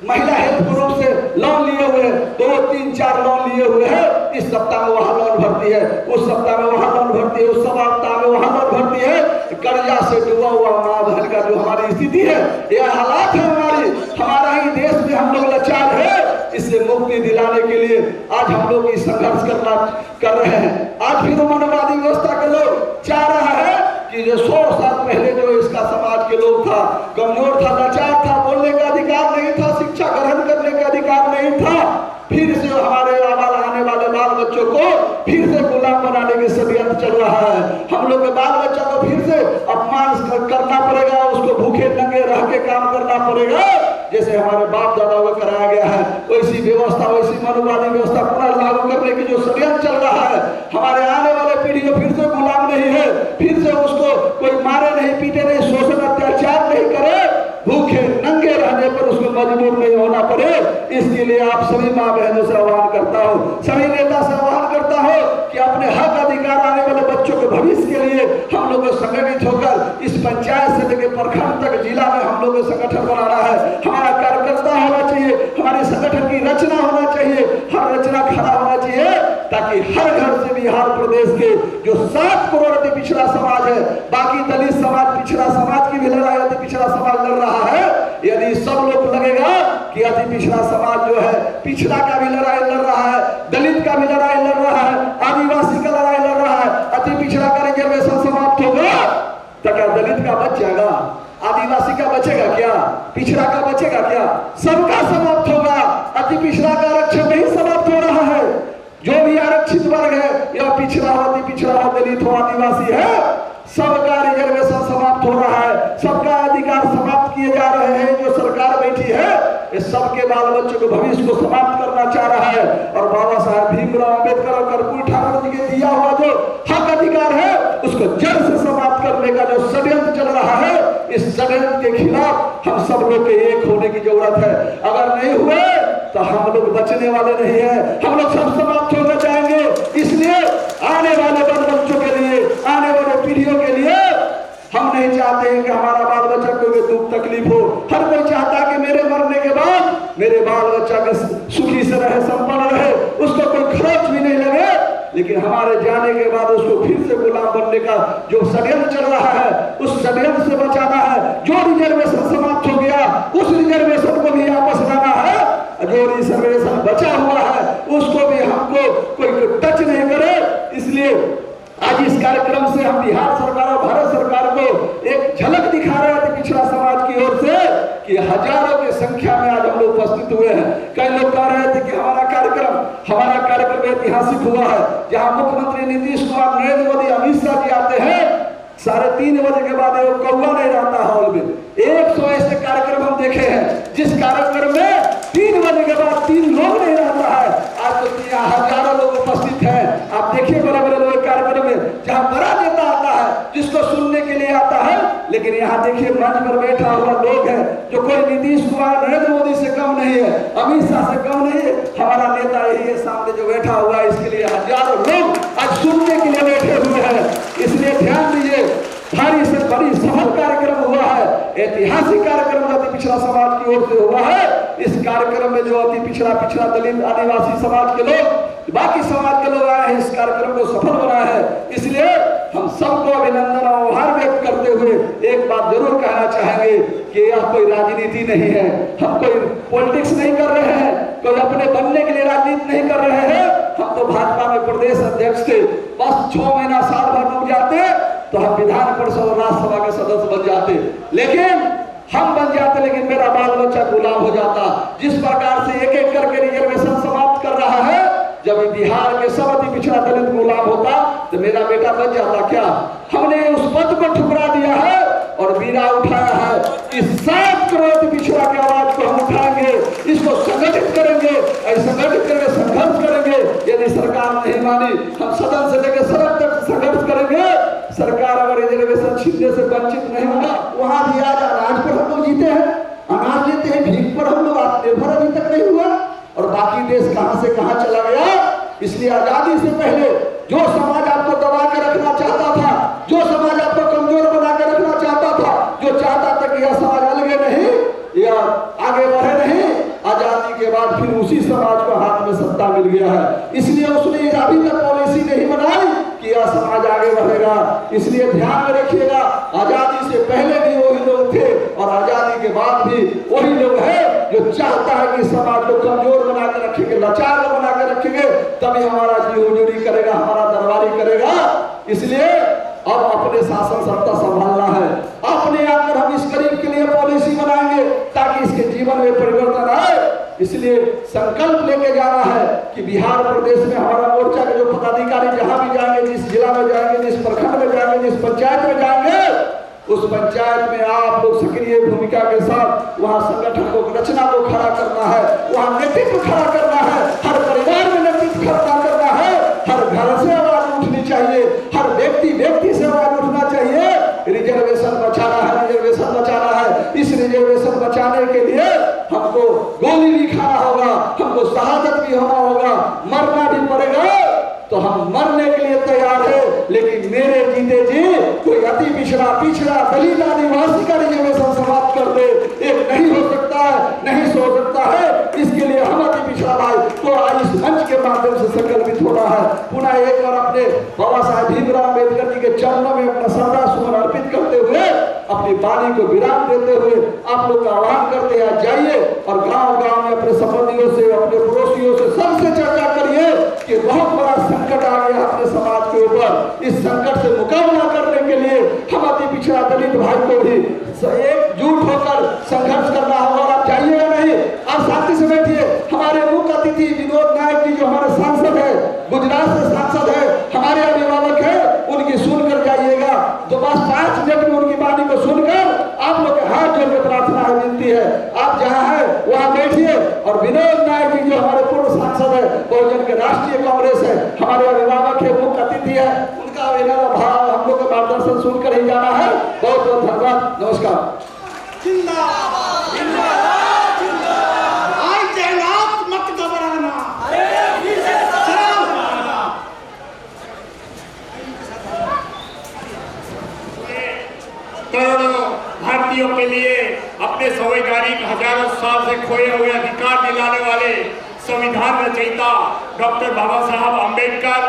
महिला हेल्थ ग्रुप से लोन लिए हुए हैं, 2, 3, 4 लोन लिए हुए हैं। इस सप्ताह में वहां लोन भरती है, उस सप्ताह में वहां लोन भरती है, उस सप्ताह में वहां लोन भरती है। कर्जा से डूबा हुआ माँ बहन का जो हमारी स्थिति है, यह हालात है हमारा ही देश में हम लोग लाचार है। इससे मुक्ति दिलाने के लिए आज हम लोग संघर्ष कर रहे हैं। आज फिर मनवादी व्यवस्था के लोग चाह रहा है कि जो 100 साल पहले जो इसका समाज के लोग था, कमजोर था, लाचार था, बोलने का अधिकार नहीं था, शिक्षा ग्रहण करने का अधिकार नहीं था, फिर से हमारे आने वाले बाल बच्चों को फिर से गुलाम बनाने के षड्यंत्र चल रहा है। हम लोग के बाल बच्चा को फिर से अपमान करना पड़ेगा, उसको भूखे नंगे रह के काम करना पड़ेगा। जैसे हमारे बाप दादाओं को कराया गया है वैसी व्यवस्था, वैसी मनोवादी व्यवस्था पुनः लागू करने की जो षड्यंत्र चल रहा है, हमारे आने वाले पीढ़ी को फिर से गुलाम नहीं है, फिर से उसको कोई मारे नहीं, पीटे नहीं, शोषण अत्याचार नहीं करे, भूखे नंगे रहने पर उसको मजबूर नहीं होना पड़े। इसके लिए आप सभी माँ बहनों से आह्वान करता हूँ, सभी नेता से आह्वान करता हूँ कि अपने हक अधिकार आने वाले बच्चों के भविष्य के लिए हम लोग को संगठित होकर इस पंचायत से लेकर प्रखंड तक जिला में हम लोग को संगठन बनाना है। हमारा कार्यकर्ता होना चाहिए, हमारे संगठन की रचना होना चाहिए, हर रचना खड़ा होना चाहिए, ताकि हर घर से बिहार प्रदेश के जो 7 करोड़ अति पिछड़ा समाज है, बाकी दलित समाज, पिछड़ा समाज की भी लड़ाई अति पिछड़ा समाज लड़ रहा है। यदि सब लोग लगेगा कि अति पिछड़ा समाज जो है पिछड़ा का भी लड़ाई लड़ रहा है, दलित का भी लड़ाई लड़ रहा है, आदिवासी का लड़ाई लड़ रहा है, अति पिछड़ा का रिजर्वेशन समाप्त होगा तो क्या दलित का बच जाएगा? आदिवासी का बचेगा क्या? पिछड़ा का बचेगा क्या? सबका समाप्त होगा। अति पिछड़ा का आरक्षण नहीं समाप्त हो रहा है। जो भी आरक्षित वर्ग है, या पिछड़ा हो, अति पिछड़ा हो, दलित हो, आदिवासी है, सबका रिजर्वेशन समाप्त हो रहा है, सबका अधिकार समाप्त किए जा रहे हैं। जो सरकार बैठी है ये सबके बाल बच्चों के भविष्य को समाप्त करना चाह रहा है। और बाबा साहब भीमराव अम्बेडकर और कर्पूरी ठाकुर जी के दिया हुआ जो हक अधिकार है उसको जड़ से समाप्त करने का जो षड्यंत्र चल रहा है, इस षड्यंत्र के खिलाफ हम सब लोग के एक होने की जरूरत है। अगर नहीं हुए तो हम लोग बचने वाले नहीं है, हम लोग सब समाप्त होकर जाएंगे। इसलिए आने वाले बच्चों के लिए, आने वाले पीढ़ियों के लिए हम नहीं चाहते हैं कि हमारा बाल बच्चा को भी दुख तकलीफ हो। हर कोई चाहता है कि मेरे मरने के बाद मेरे बाल बच्चा का सुखी से रहे, संपन्न रहे, उसको कोई खर्च भी नहीं लगे। लेकिन हमारे जाने के बाद उसको फिर से गुलाम बनने का जो षड्यंत्र चल रहा है, उस षड्यंत्र से बचाना है। जो रिजर्वेशन समाप्त हो गया उस रिजर्वेशन को भी वापस लाना है। जो रिजर्वेशन बचा हुआ है उसको भी हमको कोई टच नहीं करे। इसलिए आज इस कार्यक्रम से हम बिहार सरकार और भारत सरकार को एक झलक दिखा रहे हैं पिछड़ा समाज की ओर से कि हजारों की संख्या में आज हम लोग उपस्थित हुए हैं। कई लोग कह रहे थे कि हमारा कार्यक्रम ऐतिहासिक हुआ है, जहां मुख्यमंत्री नीतीश कुमार, नरेंद्र मोदी, अमित शाह जी आते हैं, 3:30 बजे के बाद वो कौवा नहीं रहता हॉल में। 100 ऐसे कार्यक्रम हम देखे हैं जिस कार्यक्रम में 3 बजे के बाद 3 लोग नहीं रहता है। आज तो यहाँ हजारों लोग उपस्थित हैं। आप देखिए बड़े बड़े लोग कार्यक्रम में जहाँ बड़ा नेता आता है जिसको सुनने के लिए आता है, लेकिन यहाँ देखिए मंच पर बैठा हुआ लोग है जो कोई नीतीश कुमार नरेंद्र मोदी से कम नहीं है, अमित शाह से कम नहीं है। हमारा नेता यही है सामने जो बैठा हुआ है, इसके लिए हजारों लोग आज सुनने के लिए बैठे हुए हैं। इसलिए ध्यान दीजिए, भारी से बड़ी सफल कार्यक्रम हुआ है, ऐतिहासिक कार्यक्रम अति पिछड़ा समाज की ओर से हुआ है। इस कार्यक्रम में जो अति पिछड़ा दलित आदिवासी समाज के लोग, बाकी समाज के लोग आए हैं, इस कार्यक्रम को सफल बनाया है। इसलिए हम सबको अभिनंदन और आभार व्यक्त करते हुए एक बात जरूर कहना चाहेंगे कि यह कोई राजनीति नहीं है, हम कोई पॉलिटिक्स नहीं कर रहे हैं, कोई अपने बनने के लिए राजनीति नहीं कर रहे हैं। हम तो भाजपा में प्रदेश अध्यक्ष थे, बस 6 महीना साल भर रुक जाते तो हम विधान परिषद और राज्यसभा के सदस्य बन जाते, लेकिन हम बन जाते लेकिन मेरा बाल बच्चा गुलाम हो जाता। जिस प्रकार से एक एक करके रिजर्वेशन समाप्त कर रहा है, जब बिहार के सब अति पिछड़ा दलित गुलाम होता तो मेरा बेटा बच जाता क्या? हमने उस पद को ठुकरा दिया है और बीड़ा उठाया है। इस 7 करोड़ पिछड़ा की आवाज को हम उठाएंगे, इसको संगठित करेंगे, संगठित करके संघर्ष करेंगे। यदि सरकार नहीं मानी, हम सदन से लेकर सड़क तक संघर्ष करेंगे। सरकार अगर रिजर्वेशन छीनने से वंचित नहीं होगा, वहां भी आज अनाज पर हम लोग जीते हैं, अनाज लेते हैं, भीख पर हम लोग आत्मनिर्भर अभी तक नहीं हुआ, और बाकी देश कहां से कहां चला गया। इसलिए आजादी से पहले जो समाज आपको दबा के रखना चाहता था, जो समाज आपको कमजोर बना के रखना चाहता था, जो चाहता था कि यह समाज अलगे नहीं या आगे बढ़े नहीं, आजादी के बाद फिर उसी समाज को हाथ में सत्ता मिल गया है। इसलिए उसने अभी तक पॉलिसी नहीं बनाई कि यह समाज आगे बढ़ेगा। इसलिए ध्यान में रखिएगा, आजादी से पहले भी वही लोग थे और आजादी के बाद भी वही लोग हैं जो चाहता है कि समाज को कमजोर बना के रखेंगे, लाचार बना के रखेंगे, तभी हमारा जी हुजूरी करेगा, हमारा दरबारी करेगा। इसलिए अब अपने शासन सत्ता संभालना है, अपने आकर हम इस गरीब के लिए पॉलिसी बनाएंगे ताकि इसके जीवन में परिवर्तन आए। इसलिए संकल्प लेके जाना है कि बिहार प्रदेश में हमारा मोर्चा के जो पदाधिकारी जहां भी जाएंगे, जिस जिला में जाएंगे, जिस प्रखंड में जाएंगे, जिस पंचायत में जाएंगे, उस पंचायत में आप लोग सक्रिय भूमिका के साथ वहां संगठन को, रचना को खड़ा करना है, वहां नेतृत्व खड़ा करना है, हर परिवार में नेतृत्व खड़ा करना है, हर घर से आवाज उठनी चाहिए, हर व्यक्ति से आवाज उठना चाहिए। रिजर्वेशन बचाना है, रिजर्वेशन बचाना है। इस रिजर्वेशन बचाने के लिए हमको गोली भी खाना होगा, हमको शहादत भी होना होगा, मरना भी पड़ेगा, तो हम मरने के लिए तैयार है। लेकिन मेरे जीते जी कोई अति पिछड़ा दलित आदिवासी का रिजर्वेशन समाप्त कर दे, एक नहीं हो सकता है, नहीं सो सकता है। इसके लिए हम अति पिछड़ा भाई तो आज इस मंच के माध्यम से संकल्पित होना है। पुनः एक बार अपने बाबा साहेब भीमराव अम्बेडकर जी के चरणों में अपना श्रद्धा सुमन अर्पित करते हुए, अपनी वाणी को विराम देते हुए आप लोग का आह्वान करते हैं, जाइए और गांव-गांव में अपने संबंधियों से, अपने पड़ोसियों से सबसे चर्चा करिए कि बहुत बड़ा संकट आ गया अपने समाज के ऊपर। इस संकट से मुकाबला करने के लिए हम अति पिछड़ा दलित भाई को भी एकजुट होकर संघर्ष करना होगा। और आप जाइएगा नहीं, आप शांति से बैठिए। हमारे मुख्य अतिथि विनोद नायक जी जो हमारे सांसद है, गुजरात से सांसद है, हमारे अभिभावक है, उनकी सुनकर जाइएगा। तो बस 5 मिनट में उनकी वाणी को सुनकर आप लोग के हाथ जोड़ के प्रार्थना विनती है, आप जहाँ है वहाँ बैठिए। और विनोद नायक जी जो हमारे पूर्व सांसद है, बहुजन के राष्ट्रीय कांग्रेस है, हमारे अभिभावक है, मुख्य अतिथि है, उनका विनम्र भाव हम लोग का मार्गदर्शन सुनकर ही जाना है। बहुत बहुत धन्यवाद, नमस्कार। करोड़ों भारतीयों के लिए अपने संवैधानिक हजारों साल से खोए हुए अधिकार दिलाने वाले संविधान रचयिता डॉक्टर बाबा साहब अम्बेडकर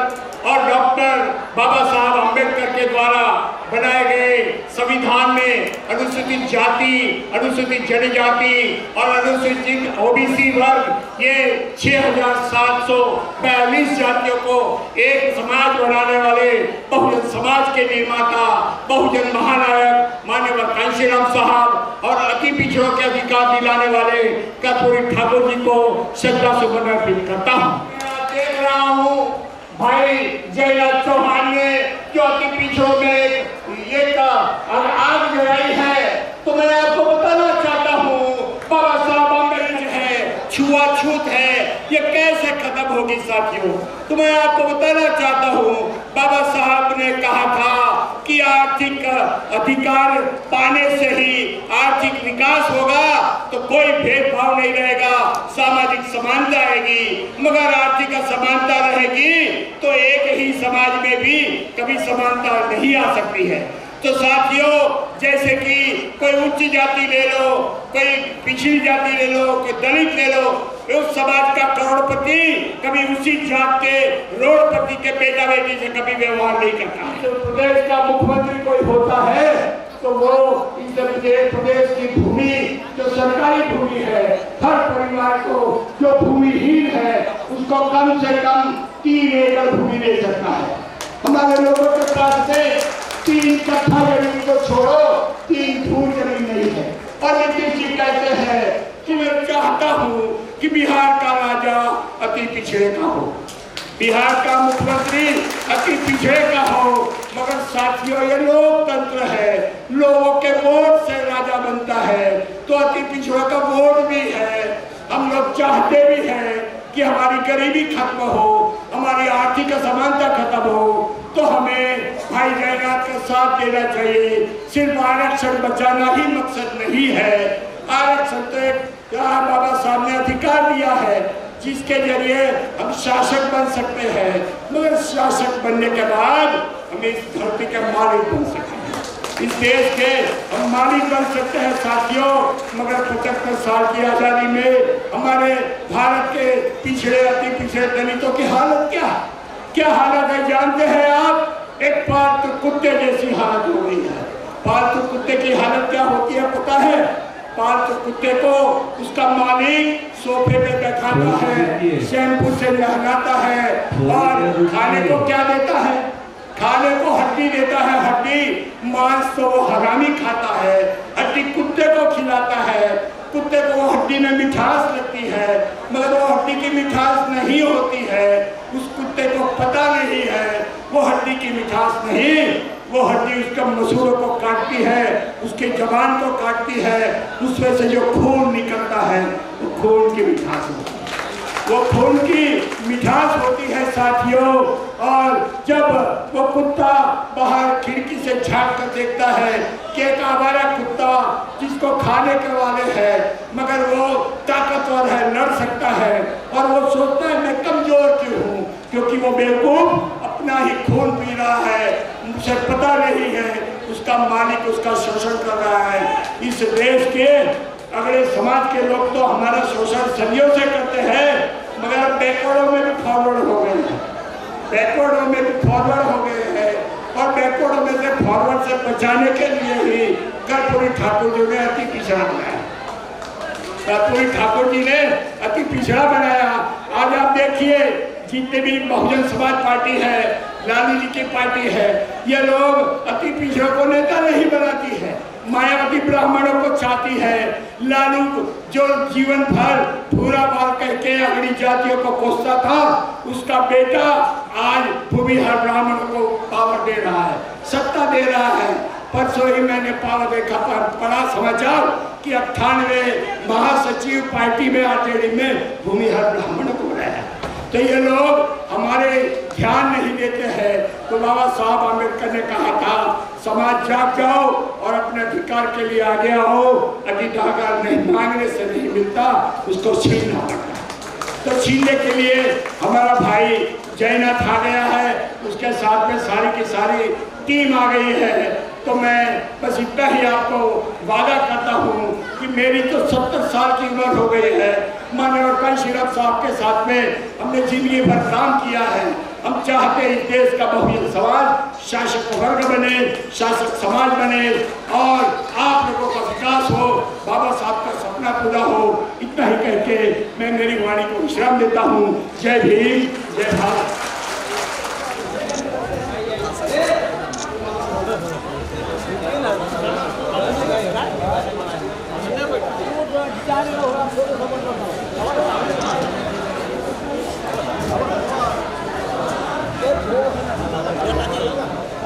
और डॉक्टर बाबा साहब अम्बेडकर के द्वारा बनाए गए संविधान में अनुसूचित जाति, अनुसूचित जनजाति और अनुसूचित ओबीसी वर्ग, ये 6742 जातियों को एक समाज बनाने वाले बहुजन समाज के निर्माता, बहुजन महानायक माननीय कांशीराम साहब और अति पिछड़ों के अधिकार दिलाने वाले कर्पूरी ठाकुर जी को श्रद्धा सुमन अर्पित करता हूँ। देख रहा हूँ भाई जयनाथ चौहान ने जो अति पिछड़ों में ये और आग जलाई है, तो मैं आपको बताना चाहता हूँ बाबा साहब अम्बेडकर है, छुआछूत है, ये कैसे खत्म होगी साथियों। तो मैं आपको बताना चाहता हूँ बाबा साहब ने कहा था कि आर्थिक अधिकार पाने से ही आर्थिक विकास होगा, तो कोई भेदभाव नहीं रहेगा, सामाजिक समानता आएगी। मगर आर्थिक असमानता रहेगी तो एक ही समाज में भी कभी समानता नहीं आ सकती है। तो साथियों, जैसे कि कोई उच्च जाति ले लो, कोई पिछड़ी जाति ले लो, कोई दलित ले लो, उस समाज का करोड़पति कभी उसी जात के रोडपति के बेटा बेटी से कभी व्यवहार नहीं करता है। तो प्रदेश का मुख्यमंत्री कोई होता है तो वो इस प्रदेश की भूमि जो सरकारी भूमि है, हर परिवार को जो भूमिहीन है उसको कम से कम 3 एकड़ भूमि दे सकता है। हमारे लोगों के पास से 3 कट्ठा जमीन को छोड़ो 3 फूट जमीन नहीं है। और नीतीश जी कहते हैं कि मैं चाहता हूँ कि बिहार का राजा अति पिछड़े का हो, बिहार का मुख्यमंत्री अति पिछड़े का हो। मगर साथियों, ये लोकतंत्र है, लोगों के वोट से राजा बनता है, तो अति पिछड़े का वोट भी है। हम लोग चाहते भी हैं कि हमारी गरीबी खत्म हो, हमारी आर्थिक असमानता खत्म हो, तो हमें भाई जयनाथ का साथ देना चाहिए। सिर्फ आरक्षण बचाना ही मकसद नहीं है। आरक्षण तो एक बाबा साहब ने अधिकार दिया है जिसके जरिए हम शासक बन सकते हैं, मगर शासक बनने के बाद हम इस धरती के मालिक बन सकते हैं, इस देश के हम मालिक बन सकते हैं साथियों। मगर 75 साल की आज़ादी में हमारे भारत के पिछड़े अति पिछड़े दलितों की हालत क्या हालत है जानते हैं आप? एक पालतू कुत्ते जैसी हालत हो गई है। पालतू कुत्ते की हालत क्या होती है पता है? पालतू कुत्ते को उसका मालिक सोफे पे बैठाता है, शैम्पू से नहलाता है और खाने को क्या देता है? खाने को हड्डी देता है, हड्डी। मांस तो वो हरामी खाता है, हड्डी कुत्ते को खिलाता है। कुत्ते को हड्डी में मिठास लगती है, मगर वो हड्डी की मिठास नहीं होती है। उस कुत्ते को पता नहीं है वो हड्डी की मिठास नहीं, वो हड्डी उसके मसूड़ों को काटती है, उसके जबान को काटती है, उसमें से जो खून निकलता है वो खून की मिठास होती है, वो खून की मिठास होती है साथियों। और जब वो कुत्ता बाहर खिड़की से झांक कर देखता है कि एक आवारा कुत्ता जिसको खाने के वाले है, मगर वो ताकतवर है, लड़ सकता है, और वो सोचता है मैं कमजोर क्यों हूँ, क्योंकि वो बेवकूफ अपना ही खून पी रहा है, उसे पता नहीं है उसका मालिक उसका शोषण कर रहा है। इस देश के अगले समाज के लोग तो हमारा शोषण सदियों से करते हैं, मगर बैकवर्डों में भी फॉरवर्ड हो गए हैं, बैकवर्डों में भी फॉरवर्ड हो गए हैं। और बैकवर्डों में से फॉरवर्ड से बचाने के लिए ही कर्पूरी ठाकुर जी ने अति पिछड़ा बनाया, कर्पूरी ठाकुर जी ने अति पिछड़ा बनाया। आज आप देखिए जितने भी बहुजन समाज पार्टी है, लालू जी की पार्टी है, ये लोग अति पिछड़ों को नेता नहीं बनाती है, मायावती ब्राह्मणों को चाहती है। लालू जो जीवन भर पूरा बाल कह के अगड़ी जातियों को कोसता था, उसका बेटा आज भूमिहार ब्राह्मणों को पावर दे रहा है, सत्ता दे रहा है। परसों ही मैंने पावर देखा बड़ा समाचार कि 98 महासचिव पार्टी में आरजेडी में भूमिहार ब्राह्मणों को बनाया। तो ये लोग हमारे ध्यान नहीं देते हैं। तो बाबा साहब अम्बेडकर ने कहा था समाज जाग जाओ और अपने अधिकार के लिए आगे आओ, अधिकार नहीं मांगने से नहीं मिलता, उसको छीनना पड़ता है। तो छीनने के लिए हमारा भाई जयनाथ आ गया है, उसके साथ में सारी की सारी टीम आ गई है। तो मैं बस इतना ही आपको वादा करता हूँ कि मेरी तो 70 साल की उम्र हो गई है। माननीय कई श्रीराम साहब के साथ में हमने जिंदगी भर काम किया है। हम चाहते हैं इस देश का बहुजन समाज शासक वर्ग बने, शासक समाज बने और आप लोगों का विकास हो, बाबा साहब का सपना पूरा हो। इतना ही कह के मैं मेरी वाणी को विश्राम देता हूँ। जय भीम, जय भारत।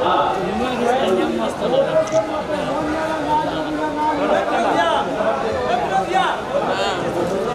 हाँ मस्त